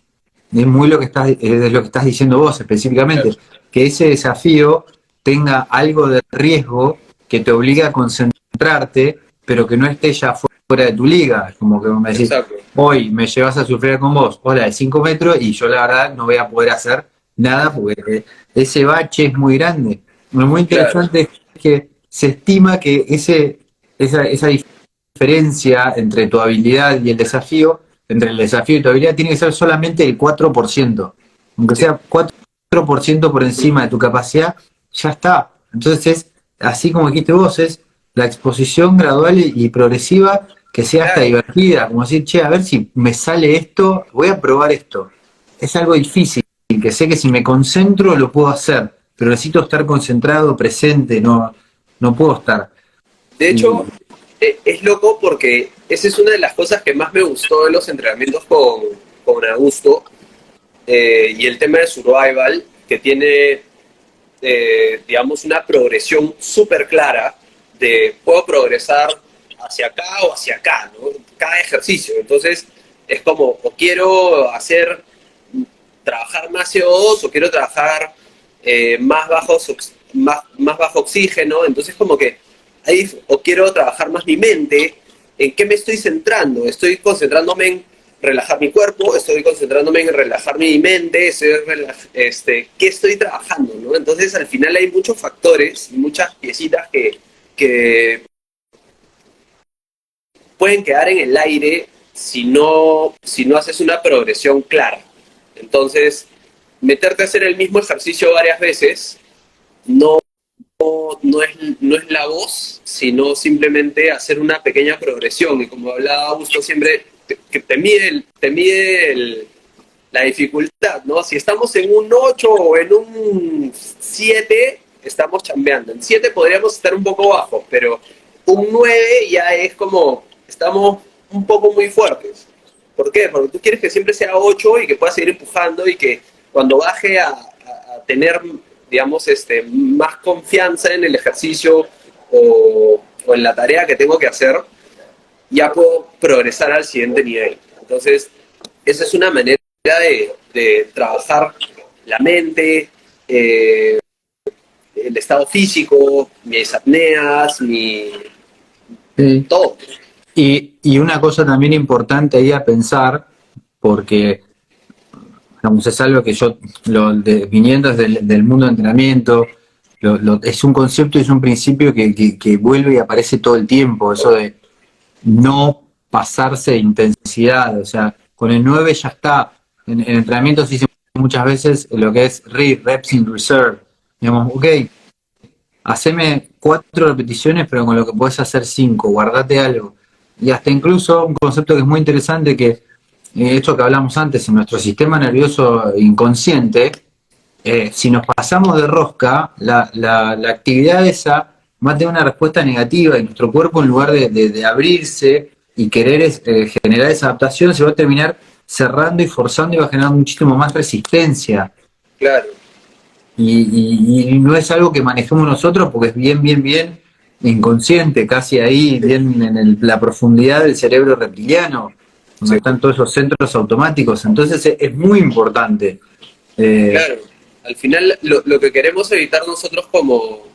Es muy lo que estás, es lo que estás diciendo vos específicamente, que ese desafío tenga algo de riesgo que te obliga a concentrarte, pero que no esté ya fuera de tu liga. Como que me decís, Exacto. hoy me llevas a sufrir con vos, hola de 5 metros, y yo la verdad no voy a poder hacer nada porque ese bache es muy grande. Lo muy Claro, interesante es que se estima que esa diferencia entre tu habilidad y el desafío, entre el desafío y tu habilidad, tiene que ser solamente el 4%. Aunque sí, sea 4% por encima de tu capacidad, ya está. Entonces es, así como dijiste vos, es la exposición gradual y progresiva que sea hasta claro. divertida, como decir, che, a ver si me sale esto, voy a probar esto. Es algo difícil, que sé que si me concentro lo puedo hacer, pero necesito estar concentrado, presente, no puedo estar. De Y, hecho, es loco porque esa es una de las cosas que más me gustó de los entrenamientos con Augusto, y el tema de survival, que tiene, digamos, una progresión súper clara de puedo progresar hacia acá o hacia acá, ¿no? Cada ejercicio. Entonces, es como, o quiero trabajar más CO2 o quiero trabajar más bajo oxígeno. Entonces, como que ahí, o quiero trabajar más mi mente. ¿En qué me estoy centrando? Estoy concentrándome en relajar mi cuerpo, estoy concentrándome en relajar mi mente, ¿qué estoy trabajando? ¿No? Entonces, al final hay muchos factores, muchas piecitas que pueden quedar en el aire si no haces una progresión clara. Entonces, meterte a hacer el mismo ejercicio varias veces no, no es la voz, sino simplemente hacer una pequeña progresión. Y como hablaba Augusto siempre, que te mide la dificultad, ¿no? Si estamos en un 8 o en un 7 estamos chambeando. En 7 podríamos estar un poco bajo, pero un 9 ya es como, estamos un poco muy fuertes. ¿Por qué? Porque tú quieres que siempre sea 8 y que pueda seguir empujando y que cuando baje a tener, digamos, más confianza en el ejercicio o en la tarea que tengo que hacer, ya puedo progresar al siguiente nivel. Entonces, esa es una manera de trabajar la mente, el estado físico, mis apneas, sí. todo. Y una cosa también importante ahí a pensar, porque digamos, es algo que yo, viniendo desde del mundo de entrenamiento, es un concepto y es un principio que vuelve y aparece todo el tiempo, eso de no pasarse de intensidad, o sea, con el 9 ya está. En entrenamiento se dice muchas veces lo que es reps in reserve. Digamos, ok, haceme 4 repeticiones, pero con lo que podés hacer 5, guardate algo. Y hasta incluso un concepto que es muy interesante, que esto que hablamos antes, en nuestro sistema nervioso inconsciente, si nos pasamos de rosca, la actividad esa va a tener una respuesta negativa y nuestro cuerpo, en lugar de abrirse y querer generar esa adaptación, se va a terminar cerrando y forzando y va a generar muchísimo más resistencia. Claro, Y no es algo que manejemos nosotros porque es bien inconsciente, casi ahí, bien en la profundidad del cerebro reptiliano, donde sí, están todos esos centros automáticos. Entonces es muy importante. Eh, claro. Al final, lo que queremos evitar nosotros como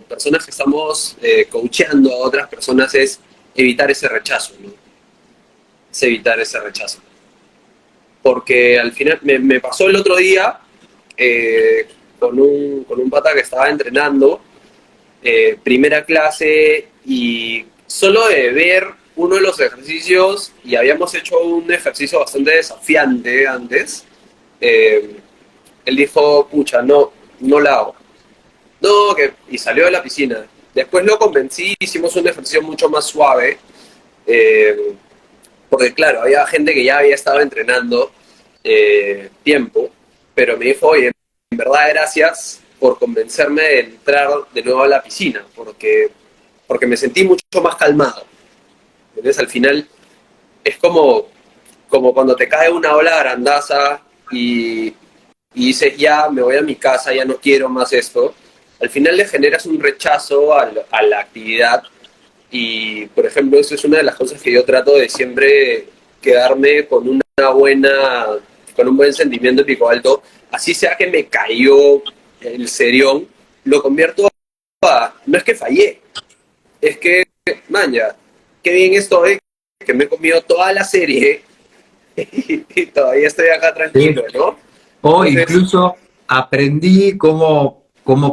personas que estamos coacheando a otras personas es evitar ese rechazo, ¿no? Es evitar ese rechazo. Porque al final me pasó el otro día con un pata que estaba entrenando, primera clase, y solo de ver uno de los ejercicios, y habíamos hecho un ejercicio bastante desafiante antes, eh, él dijo, pucha, no la hago. No, y salió de la piscina. Después lo convencí, hicimos un ejercicio mucho más suave, eh, porque claro, había gente que ya había estado entrenando tiempo, pero me dijo, oye, en verdad gracias por convencerme de entrar de nuevo a la piscina, porque me sentí mucho más calmado. Entonces al final es como cuando te cae una ola grandaza y dices, ya me voy a mi casa, ya no quiero más esto. Al final le generas un rechazo a la actividad y, por ejemplo, eso es una de las cosas que yo trato de siempre quedarme con con un buen sentimiento de pico alto, así sea que me cayó el serión, lo convierto no es que fallé, es que, man, ya, qué bien estoy, que me he comido toda la serie y todavía estoy acá ¿sí? tranquilo, ¿no? O Entonces, incluso aprendí cómo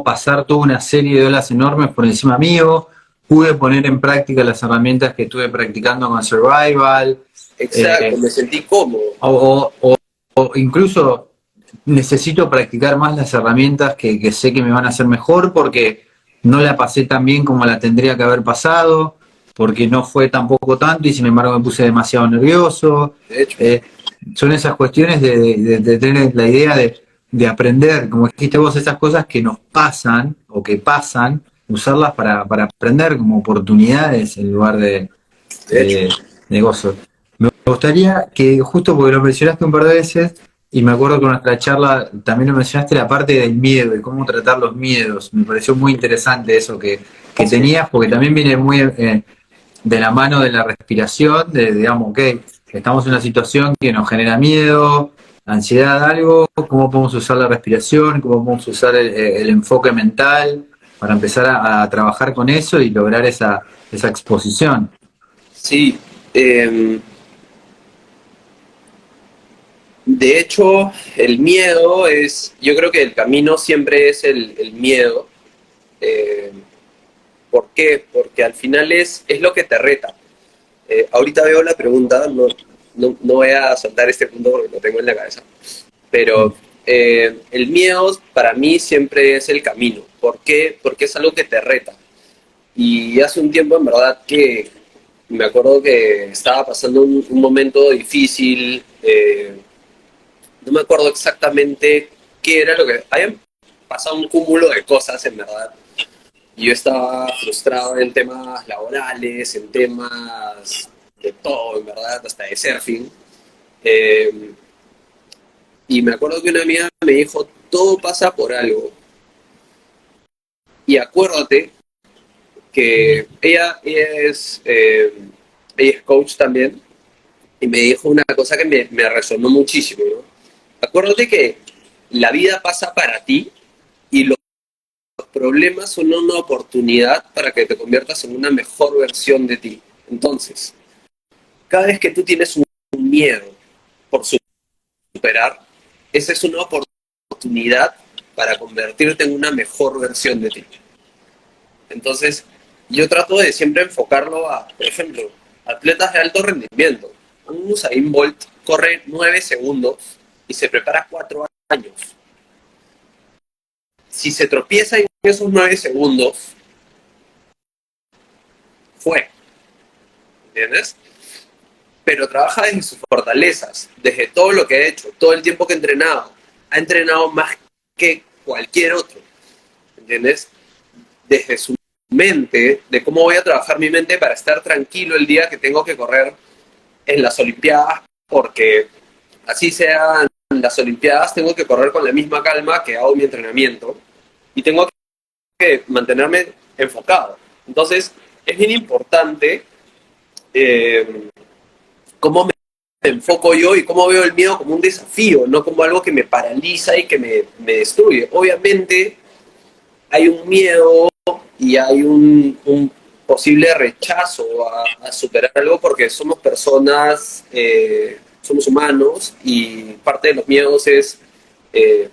pasar toda una serie de olas enormes por encima mío, pude poner en práctica las herramientas que estuve practicando con Survival, exacto, eh, me sentí cómodo. o incluso necesito practicar más las herramientas que sé que me van a hacer mejor porque no la pasé tan bien como la tendría que haber pasado, porque no fue tampoco tanto y sin embargo me puse demasiado nervioso. De hecho, Eh, Son esas cuestiones de tener la idea de aprender, como dijiste vos, esas cosas que nos pasan o que pasan, usarlas para aprender como oportunidades en lugar de hecho. de negocios. Me gustaría que, justo porque lo mencionaste un par de veces, y me acuerdo que en nuestra charla también lo mencionaste, la parte del miedo y cómo tratar los miedos. Me pareció muy interesante eso que Sí, tenías, porque también viene muy de la mano de la respiración, de, digamos, ok, estamos en una situación que nos genera miedo, ansiedad, algo, cómo podemos usar la respiración, cómo podemos usar el enfoque mental para empezar a trabajar con eso y lograr esa exposición. sí. eh, de hecho, el miedo yo creo que el camino siempre es el miedo. Eh, ¿Por qué? Porque al final es lo que te reta. Ahorita veo la pregunta, no voy a saltar este punto porque lo tengo en la cabeza, pero el miedo para mí siempre es el camino. ¿Por qué? Porque es algo que te reta. Y hace un tiempo, en verdad, que me acuerdo que estaba pasando un momento difícil, no me acuerdo exactamente qué era lo que... Habían pasado un cúmulo de cosas, en verdad. Y yo estaba frustrado en temas laborales, en temas de todo, en verdad, hasta de surfing. Eh, y me acuerdo que una amiga me dijo, todo pasa por algo. Y acuérdate que ella es coach también, y me dijo una cosa que me resonó muchísimo, ¿no? Acuérdate que la vida pasa para ti y los problemas son una oportunidad para que te conviertas en una mejor versión de ti. Entonces, cada vez que tú tienes un miedo por superar, esa es una oportunidad para convertirte en una mejor versión de ti. Entonces, yo trato de siempre enfocarlo a, por ejemplo, atletas de alto rendimiento. Un Usain Bolt corre 9 segundos y se prepara 4 años. Si se tropieza en esos 9 segundos, fue, ¿entiendes? Pero trabaja desde sus fortalezas, desde todo lo que ha hecho, todo el tiempo que ha entrenado más que cualquier otro, ¿entiendes? Desde su mente, de cómo voy a trabajar mi mente para estar tranquilo el día que tengo que correr en las Olimpiadas, porque así sean las Olimpiadas, tengo que correr con la misma calma que hago mi entrenamiento y tengo que mantenerme enfocado. Entonces, es bien importante eh, cómo me enfoco yo y cómo veo el miedo como un desafío, no como algo que me paraliza y que me destruye. Obviamente hay un miedo y hay un posible rechazo a superar algo porque somos personas, somos humanos y parte de los miedos es eh,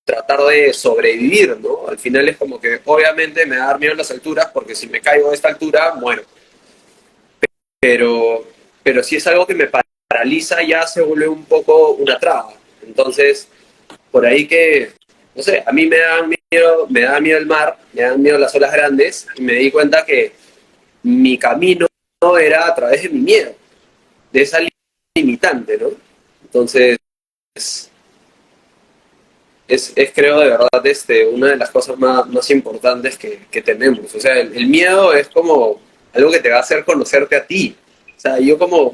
tratar de sobrevivir, ¿no? Al final es como que obviamente me da dar miedo en las alturas porque si me caigo de esta altura, muero. Pero, pero si es algo que me paraliza ya se vuelve un poco una traba. Entonces, por ahí que, no sé, a mí me da miedo el mar, me dan miedo las olas grandes y me di cuenta que mi camino era a través de mi miedo, de esa limitante, ¿no? Entonces, es creo de verdad una de las cosas más importantes que tenemos. O sea, el miedo es como algo que te va a hacer conocerte a ti. sea, yo como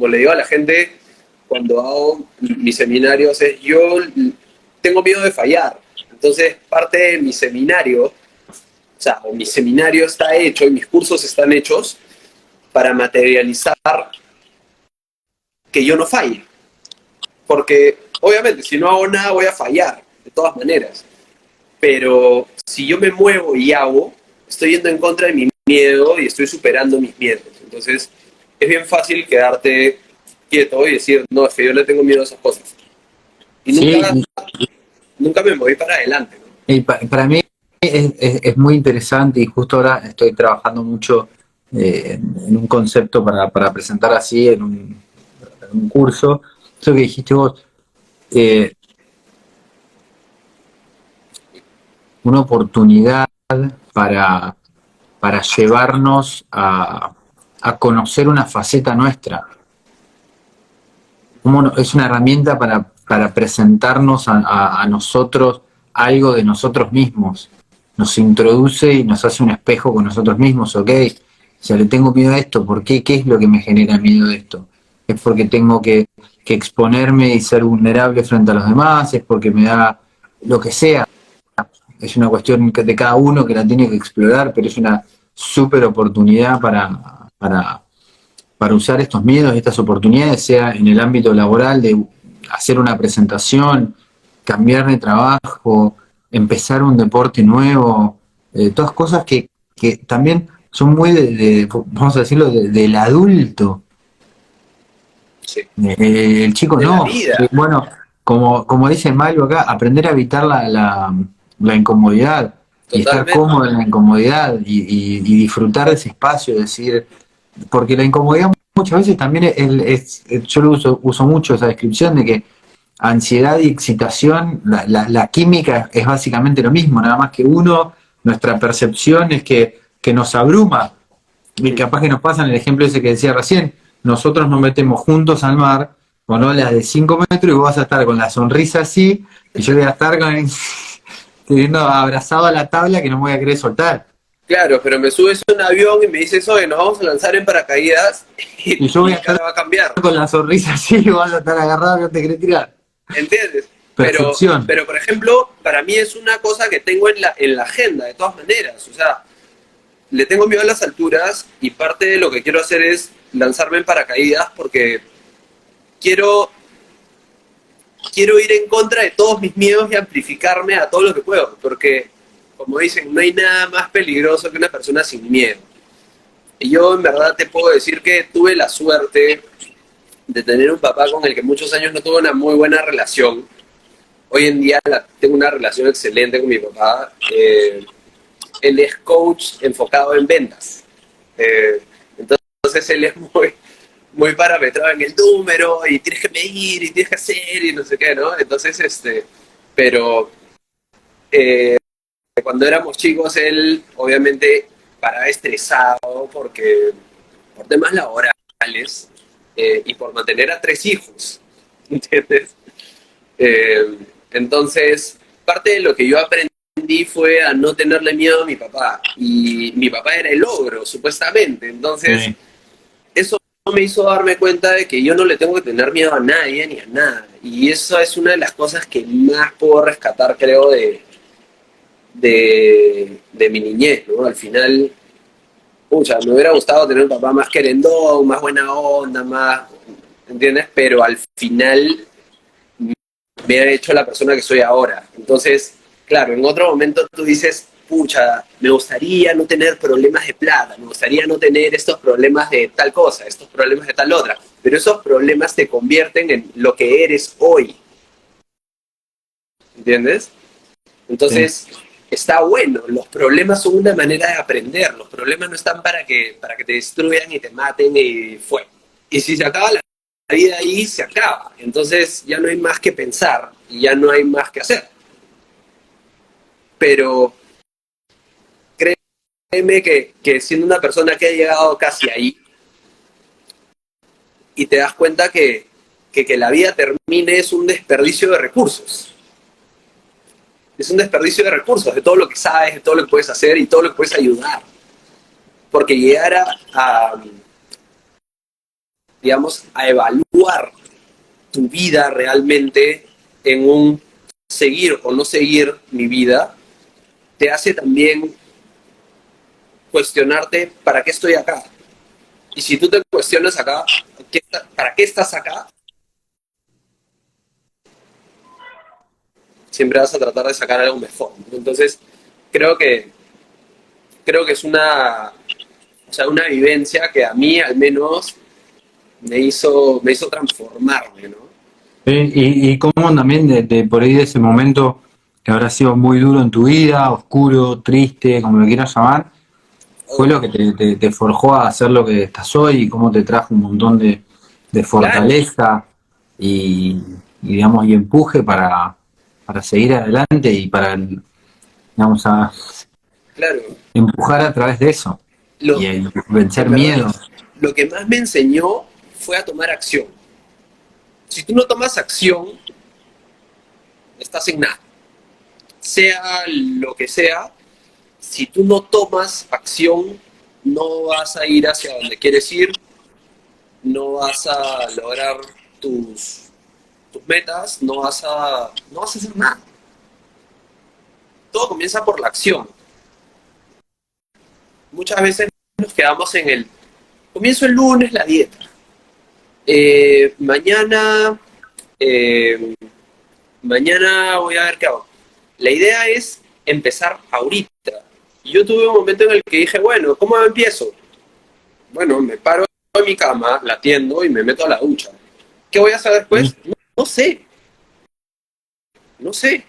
le digo a la gente cuando hago mis seminarios es, yo tengo miedo de fallar. Entonces, parte de mi seminario, o sea, mi seminario está hecho y mis cursos están hechos para materializar que yo no falle. Porque, obviamente, si no hago nada voy a fallar, de todas maneras. Pero si yo me muevo y hago, estoy yendo en contra de mi miedo y estoy superando mis miedos. Entonces, es bien fácil quedarte quieto y decir, no, es que yo le tengo miedo a esas cosas. Y Sí, nunca me moví para adelante, ¿no? y para mí es muy interesante y justo ahora estoy trabajando mucho en un concepto para presentar así en un curso. Eso que dijiste vos, eh, una oportunidad para, para llevarnos a conocer una faceta nuestra. Es una herramienta para presentarnos a nosotros algo de nosotros mismos. Nos introduce y nos hace un espejo con nosotros mismos, ¿ok? O sea, le tengo miedo a esto, ¿por qué? ¿Qué es lo que me genera miedo de esto? ¿Es porque tengo que exponerme y ser vulnerable frente a los demás? ¿Es porque me da lo que sea? Es una cuestión de cada uno que la tiene que explorar, pero es una súper oportunidad para usar estos miedos y estas oportunidades, sea en el ámbito laboral de hacer una presentación, cambiar de trabajo, empezar un deporte nuevo, todas cosas que también son muy vamos a decirlo, del adulto. Sí. El chico De la no. vida, Bueno, como dice Mario acá, aprender a evitar la incomodidad y estar totalmente. cómodo en la incomodidad y disfrutar de ese espacio, decir, porque la incomodidad muchas veces también yo lo uso mucho esa descripción de que ansiedad y excitación, la química es básicamente lo mismo, nada más que nuestra percepción es que nos abruma. Y capaz que nos pasan el ejemplo ese que decía recién, nosotros nos metemos juntos al mar con olas de 5 metros y vos vas a estar con la sonrisa así, y yo voy a estar queriendo abrazado a la tabla que no me voy a querer soltar. Claro, pero me subes a un avión y me dices, oye, nos vamos a lanzar en paracaídas Y yo y voy a mi estar cara va a cambiar. con la sonrisa así y vas a estar agarrado que no te querés tirar. ¿Entiendes? Percepción. Pero, por ejemplo, para mí es una cosa que tengo en la agenda, de todas maneras. O sea, le tengo miedo a las alturas y parte de lo que quiero hacer es lanzarme en paracaídas porque quiero, quiero ir en contra de todos mis miedos y amplificarme a todo lo que puedo. Porque, como dicen, no hay nada más peligroso que una persona sin miedo. Y yo en verdad te puedo decir que tuve la suerte de tener un papá con el que muchos años no tuve una muy buena relación. Hoy en día tengo una relación excelente con mi papá. Él es coach enfocado en ventas. Entonces él es muy parametrado en el número y tienes que medir y tienes que hacer y no sé qué, ¿no? Entonces, pero eh, cuando éramos chicos, él obviamente paraba estresado por temas laborales y por mantener a 3 hijos, ¿entiendes? Eh, entonces, parte de lo que yo aprendí fue a no tenerle miedo a mi papá. Y mi papá era el ogro, supuestamente. Entonces, Sí. eso me hizo darme cuenta de que yo no le tengo que tener miedo a nadie ni a nada. Y eso es una de las cosas que más puedo rescatar, creo, de mi niñez, ¿no? Al final, pucha, me hubiera gustado tener un papá más querendón, más buena onda, más, ¿entiendes? Pero al final me ha hecho la persona que soy ahora. Entonces, claro, en otro momento tú dices, pucha, me gustaría no tener problemas de plata, me gustaría no tener estos problemas de tal cosa, estos problemas de tal otra, pero esos problemas te convierten en lo que eres hoy, ¿entiendes? Sí. Entonces, está bueno, los problemas son una manera de aprender, los problemas no están para que te destruyan y te maten y fue. Y si se acaba la vida ahí, se acaba. Entonces ya no hay más que pensar y ya no hay más que hacer. Pero créeme que siendo una persona que ha llegado casi ahí y te das cuenta que la vida termine es un desperdicio de recursos. Es un desperdicio de recursos, de todo lo que sabes, de todo lo que puedes hacer y todo lo que puedes ayudar. Porque llegar digamos, a evaluar tu vida realmente en un seguir o no seguir mi vida, te hace también cuestionarte para qué estoy acá. Y si tú te cuestionas acá, ¿para qué estás acá? Siempre vas a tratar de sacar algo mejor, ¿no? Entonces, creo que, creo que es o sea, una vivencia que a mí al menos me hizo transformarme, ¿no? Y cómo también por ahí de ese momento que habrá sido muy duro en tu vida, oscuro, triste, como lo quieras llamar, fue lo que te forjó a hacer lo que estás hoy y cómo te trajo un montón de Claro, fortaleza digamos, y empuje para seguir adelante y para, digamos, a claro. empujar a través de eso Lo, y vencer en verdad, miedos. lo que más me enseñó fue a tomar acción. Si tú no tomas acción, estás en nada. Sea lo que sea, si tú no tomas acción, no vas a ir hacia donde quieres ir, no vas a lograr tus metas, no vas a hacer nada. Todo comienza por la acción. Muchas veces nos quedamos en el, comienzo el lunes la dieta. Mañana, eh, mañana voy a ver qué hago. La idea es empezar ahorita. Y yo tuve un momento en el que dije, bueno, ¿cómo empiezo? Bueno, me paro en mi cama, la atiendo y me meto a la ducha. ¿Qué voy a hacer ¿Sí? después? No, no sé, no sé.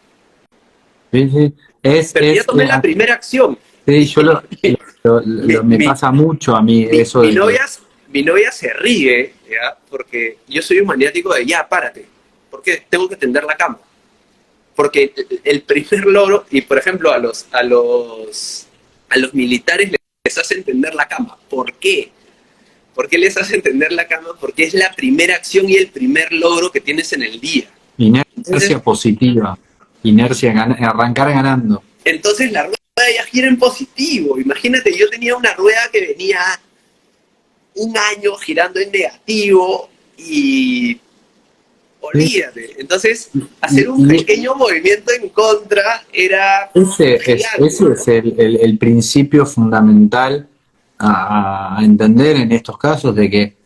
Sí, sí. Pero ya tomé la primera acción. Sí, Mi, yo me mi, pasa mucho a mí mi, eso mi de que novia, mi novia se ríe, ¿ya? Porque yo soy un maniático de ya, párate. Porque tengo que tender la cama. Porque el primer logro, y por ejemplo a los militares les hacen tender la cama. ¿Por qué? ¿Por qué les hacen tender la cama? Porque es la primera acción y el primer logro que tienes en el día. Entonces, inercia positiva, arrancar ganando. entonces la rueda ya gira en positivo. Imagínate, yo tenía una rueda que venía un año girando en negativo y ¿Sí? olvídate. Entonces, hacer un Y pequeño movimiento en contra era gigante, ese es ¿no? el principio fundamental a entender en estos casos de que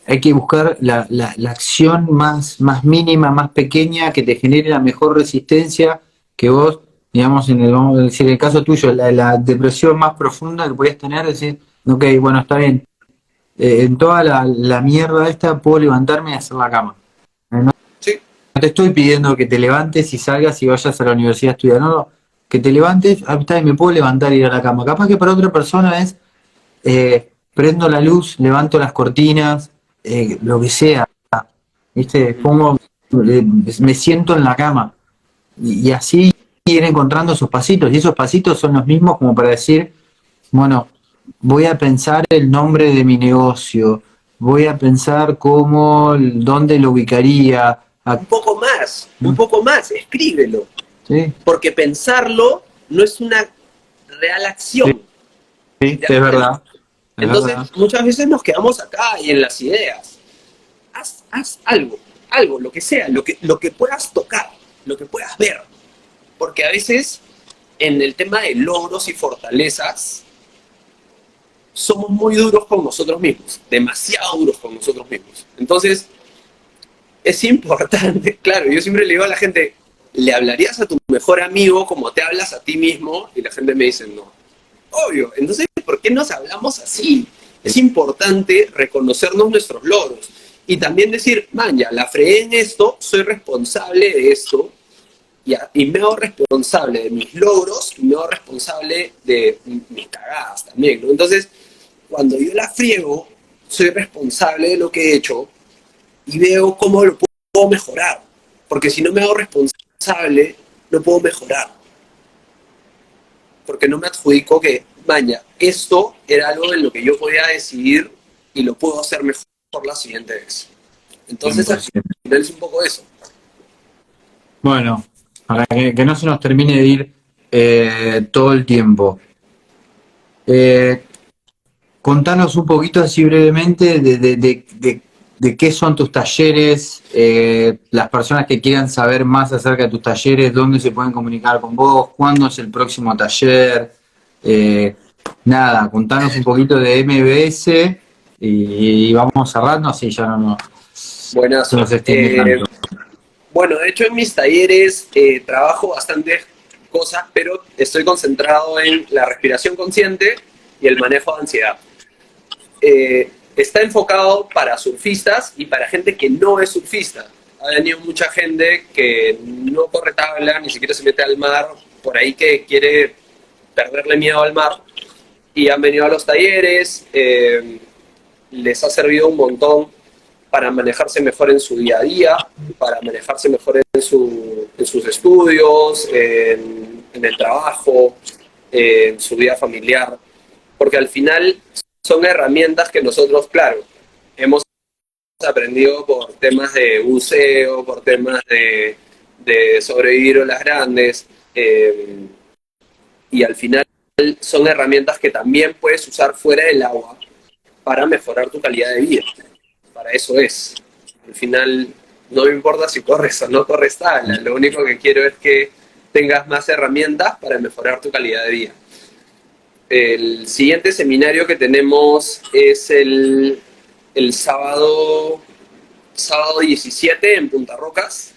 hay que buscar la acción más mínima, más pequeña, que te genere la mejor resistencia que vos, digamos, vamos a decir, en el caso tuyo, la depresión más profunda que podías tener, decir, ok, bueno, está bien, en toda la mierda esta puedo levantarme y hacer la cama. No Sí, te estoy pidiendo que te levantes y salgas y vayas a la universidad a estudiar, no, que te levantes, ah, está bien, me puedo levantar y ir a la cama. Capaz que para otra persona es, prendo la luz, levanto las cortinas, lo que sea, ¿viste? Pongo, me siento en la cama y así ir encontrando esos pasitos y esos pasitos son los mismos como para decir, bueno, voy a pensar el nombre de mi negocio, voy a pensar dónde lo ubicaría, un poco más, escríbelo. ¿sí? Porque pensarlo no es una real Sí, acción. sí, ¿Ya? es verdad, es Entonces, verdad. muchas veces nos quedamos acá y en las ideas. Haz algo, lo que sea, lo que puedas tocar, lo que puedas ver. Porque a veces en el tema de logros y fortalezas somos muy duros con nosotros mismos, demasiado duros con nosotros mismos. Entonces, es importante, claro, yo siempre le digo a la gente, ¿le hablarías a tu mejor amigo como te hablas a ti mismo? Y la gente me dice, no. Obvio, entonces, ¿por qué nos hablamos así? Es importante reconocernos nuestros logros y también decir, man, ya la fregué en esto, soy responsable de esto y me hago responsable de mis logros y me hago responsable de mis cagadas también, ¿no? Entonces, cuando yo la friego, soy responsable de lo que he hecho y veo cómo lo puedo mejorar. Porque si no me hago responsable, no puedo mejorar. Porque no me adjudico que, vaya, esto era algo en lo que yo podía decidir y lo puedo hacer mejor la siguiente vez. Entonces, al 100%. final es un poco eso. Bueno, para que no se nos termine de ir todo el tiempo. Eh, Contanos un poquito así brevemente de qué son tus talleres, las personas que quieran saber más acerca de tus talleres, dónde se pueden comunicar con vos, cuándo es el próximo taller. eh, Nada, contanos un poquito de MBS y vamos cerrando, así ya no se Buenazo. nos extiende tanto. Bueno, de hecho en mis talleres trabajo bastantes cosas, pero estoy concentrado en la respiración consciente y el manejo de ansiedad. Está enfocado para surfistas y para gente que no es surfista. Ha venido mucha gente que no corre tabla, ni siquiera se mete al mar, por ahí que quiere perderle miedo al mar, y han venido a los talleres, les ha servido un montón para manejarse mejor en su día a día, para manejarse mejor en sus estudios, en el trabajo, en su vida familiar, porque al final son herramientas que nosotros, claro, hemos aprendido por temas de buceo, por temas de sobrevivir olas grandes, y al final son herramientas que también puedes usar fuera del agua para mejorar tu calidad de vida. Para eso es. Al final no me importa si corres o no corres tabla, lo único que quiero es que tengas más herramientas para mejorar tu calidad de vida. El siguiente seminario que tenemos es el sábado 17 en Punta Rocas,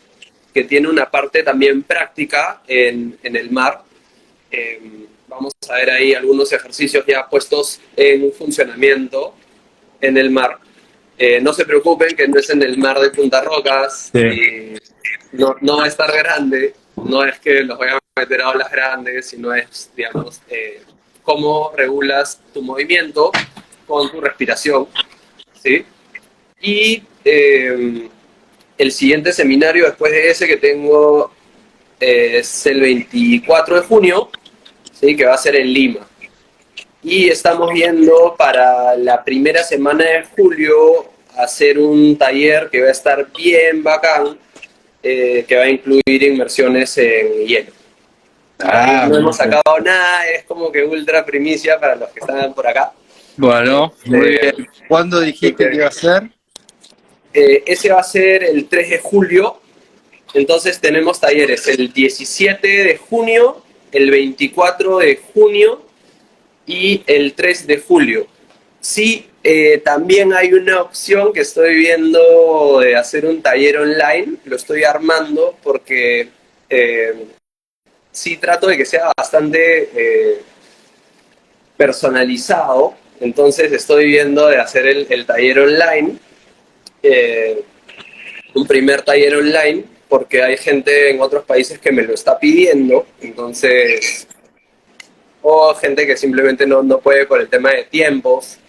que tiene una parte también práctica en el mar. Vamos a ver ahí algunos ejercicios ya puestos en funcionamiento en el mar. No se preocupen que no es en el mar de Punta Rocas, Sí. y no va a estar grande, no es que los voy a meter a olas grandes, sino es, digamos, cómo regulas tu movimiento con tu respiración, ¿sí? Y el siguiente seminario después de ese que tengo es el 24 de junio, ¿sí? Que va a ser en Lima. Y estamos viendo para la primera semana de julio hacer un taller que va a estar bien bacán, que va a incluir inmersiones en hielo. No hemos sacado nada, es como que ultra primicia para los que están por acá. Bueno, muy bien. ¿Cuándo dijiste que iba a ser? Ese va a ser el 3 de julio, entonces tenemos talleres el 17 de junio, el 24 de junio y el 3 de julio. Sí, también hay una opción que estoy viendo de hacer un taller online, lo estoy armando porque sí trato de que sea bastante personalizado, entonces estoy viendo de hacer el taller online, un primer taller online, porque hay gente en otros países que me lo está pidiendo, entonces, o gente que simplemente no puede por el tema de tiempos,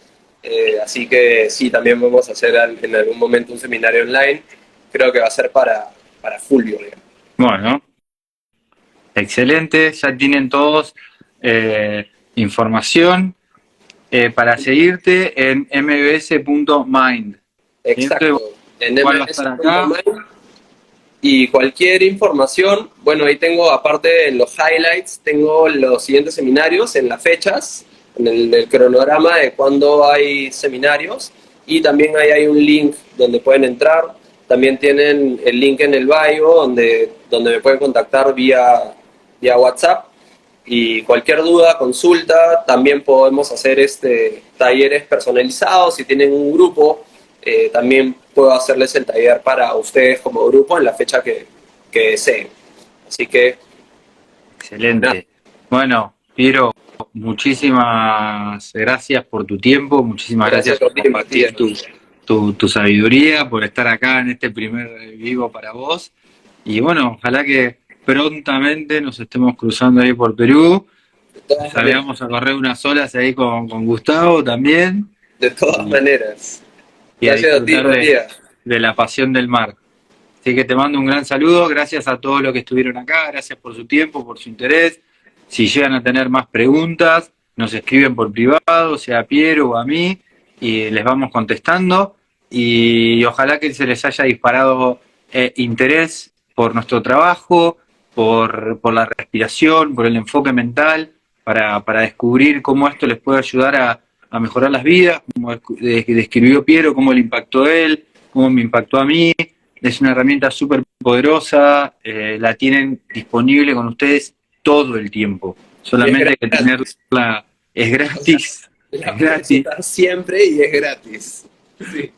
así que sí, también vamos a hacer en algún momento un seminario online, creo que va a ser para julio, digamos. Bueno, excelente, ya tienen todos información para seguirte en mbs.mind. Exacto, en Igual va a estar acá. ms.mind. Y cualquier información, bueno, ahí tengo, aparte en los highlights, tengo los siguientes seminarios en las fechas, en el cronograma de cuándo hay seminarios, y también ahí hay un link donde pueden entrar. También tienen el link en el bio donde me pueden contactar vía WhatsApp. Y cualquier duda, consulta, también podemos hacer talleres personalizados. Si tienen un grupo, también puedo hacerles el taller para ustedes como grupo en la fecha que deseen. Así que... Excelente. Nada. Bueno, Piero, muchísimas gracias por tu tiempo, muchísimas gracias por compartir tu sabiduría, por estar acá en este primer vivo para vos. Y bueno, ojalá que prontamente nos estemos cruzando ahí por Perú. Salgamos a correr unas olas ahí con Gustavo también. De todas maneras. Y a Gracias a ti, disfrutar Matías. de la pasión del mar. Así que te mando un gran saludo, gracias a todos los que estuvieron acá, gracias por su tiempo, por su interés. Si llegan a tener más preguntas, nos escriben por privado, sea a Piero o a mí, y les vamos contestando. Y ojalá que se les haya disparado interés por nuestro trabajo, por la respiración, por el enfoque mental, para descubrir cómo esto les puede ayudar a mejorar las vidas, como describió Piero, cómo le impactó a él, cómo me impactó a mí. Es una herramienta súper poderosa, la tienen disponible con ustedes todo el tiempo. Solamente hay que tenerla, es gratis. La Es puedes gratis. usar siempre y es gratis. Sí.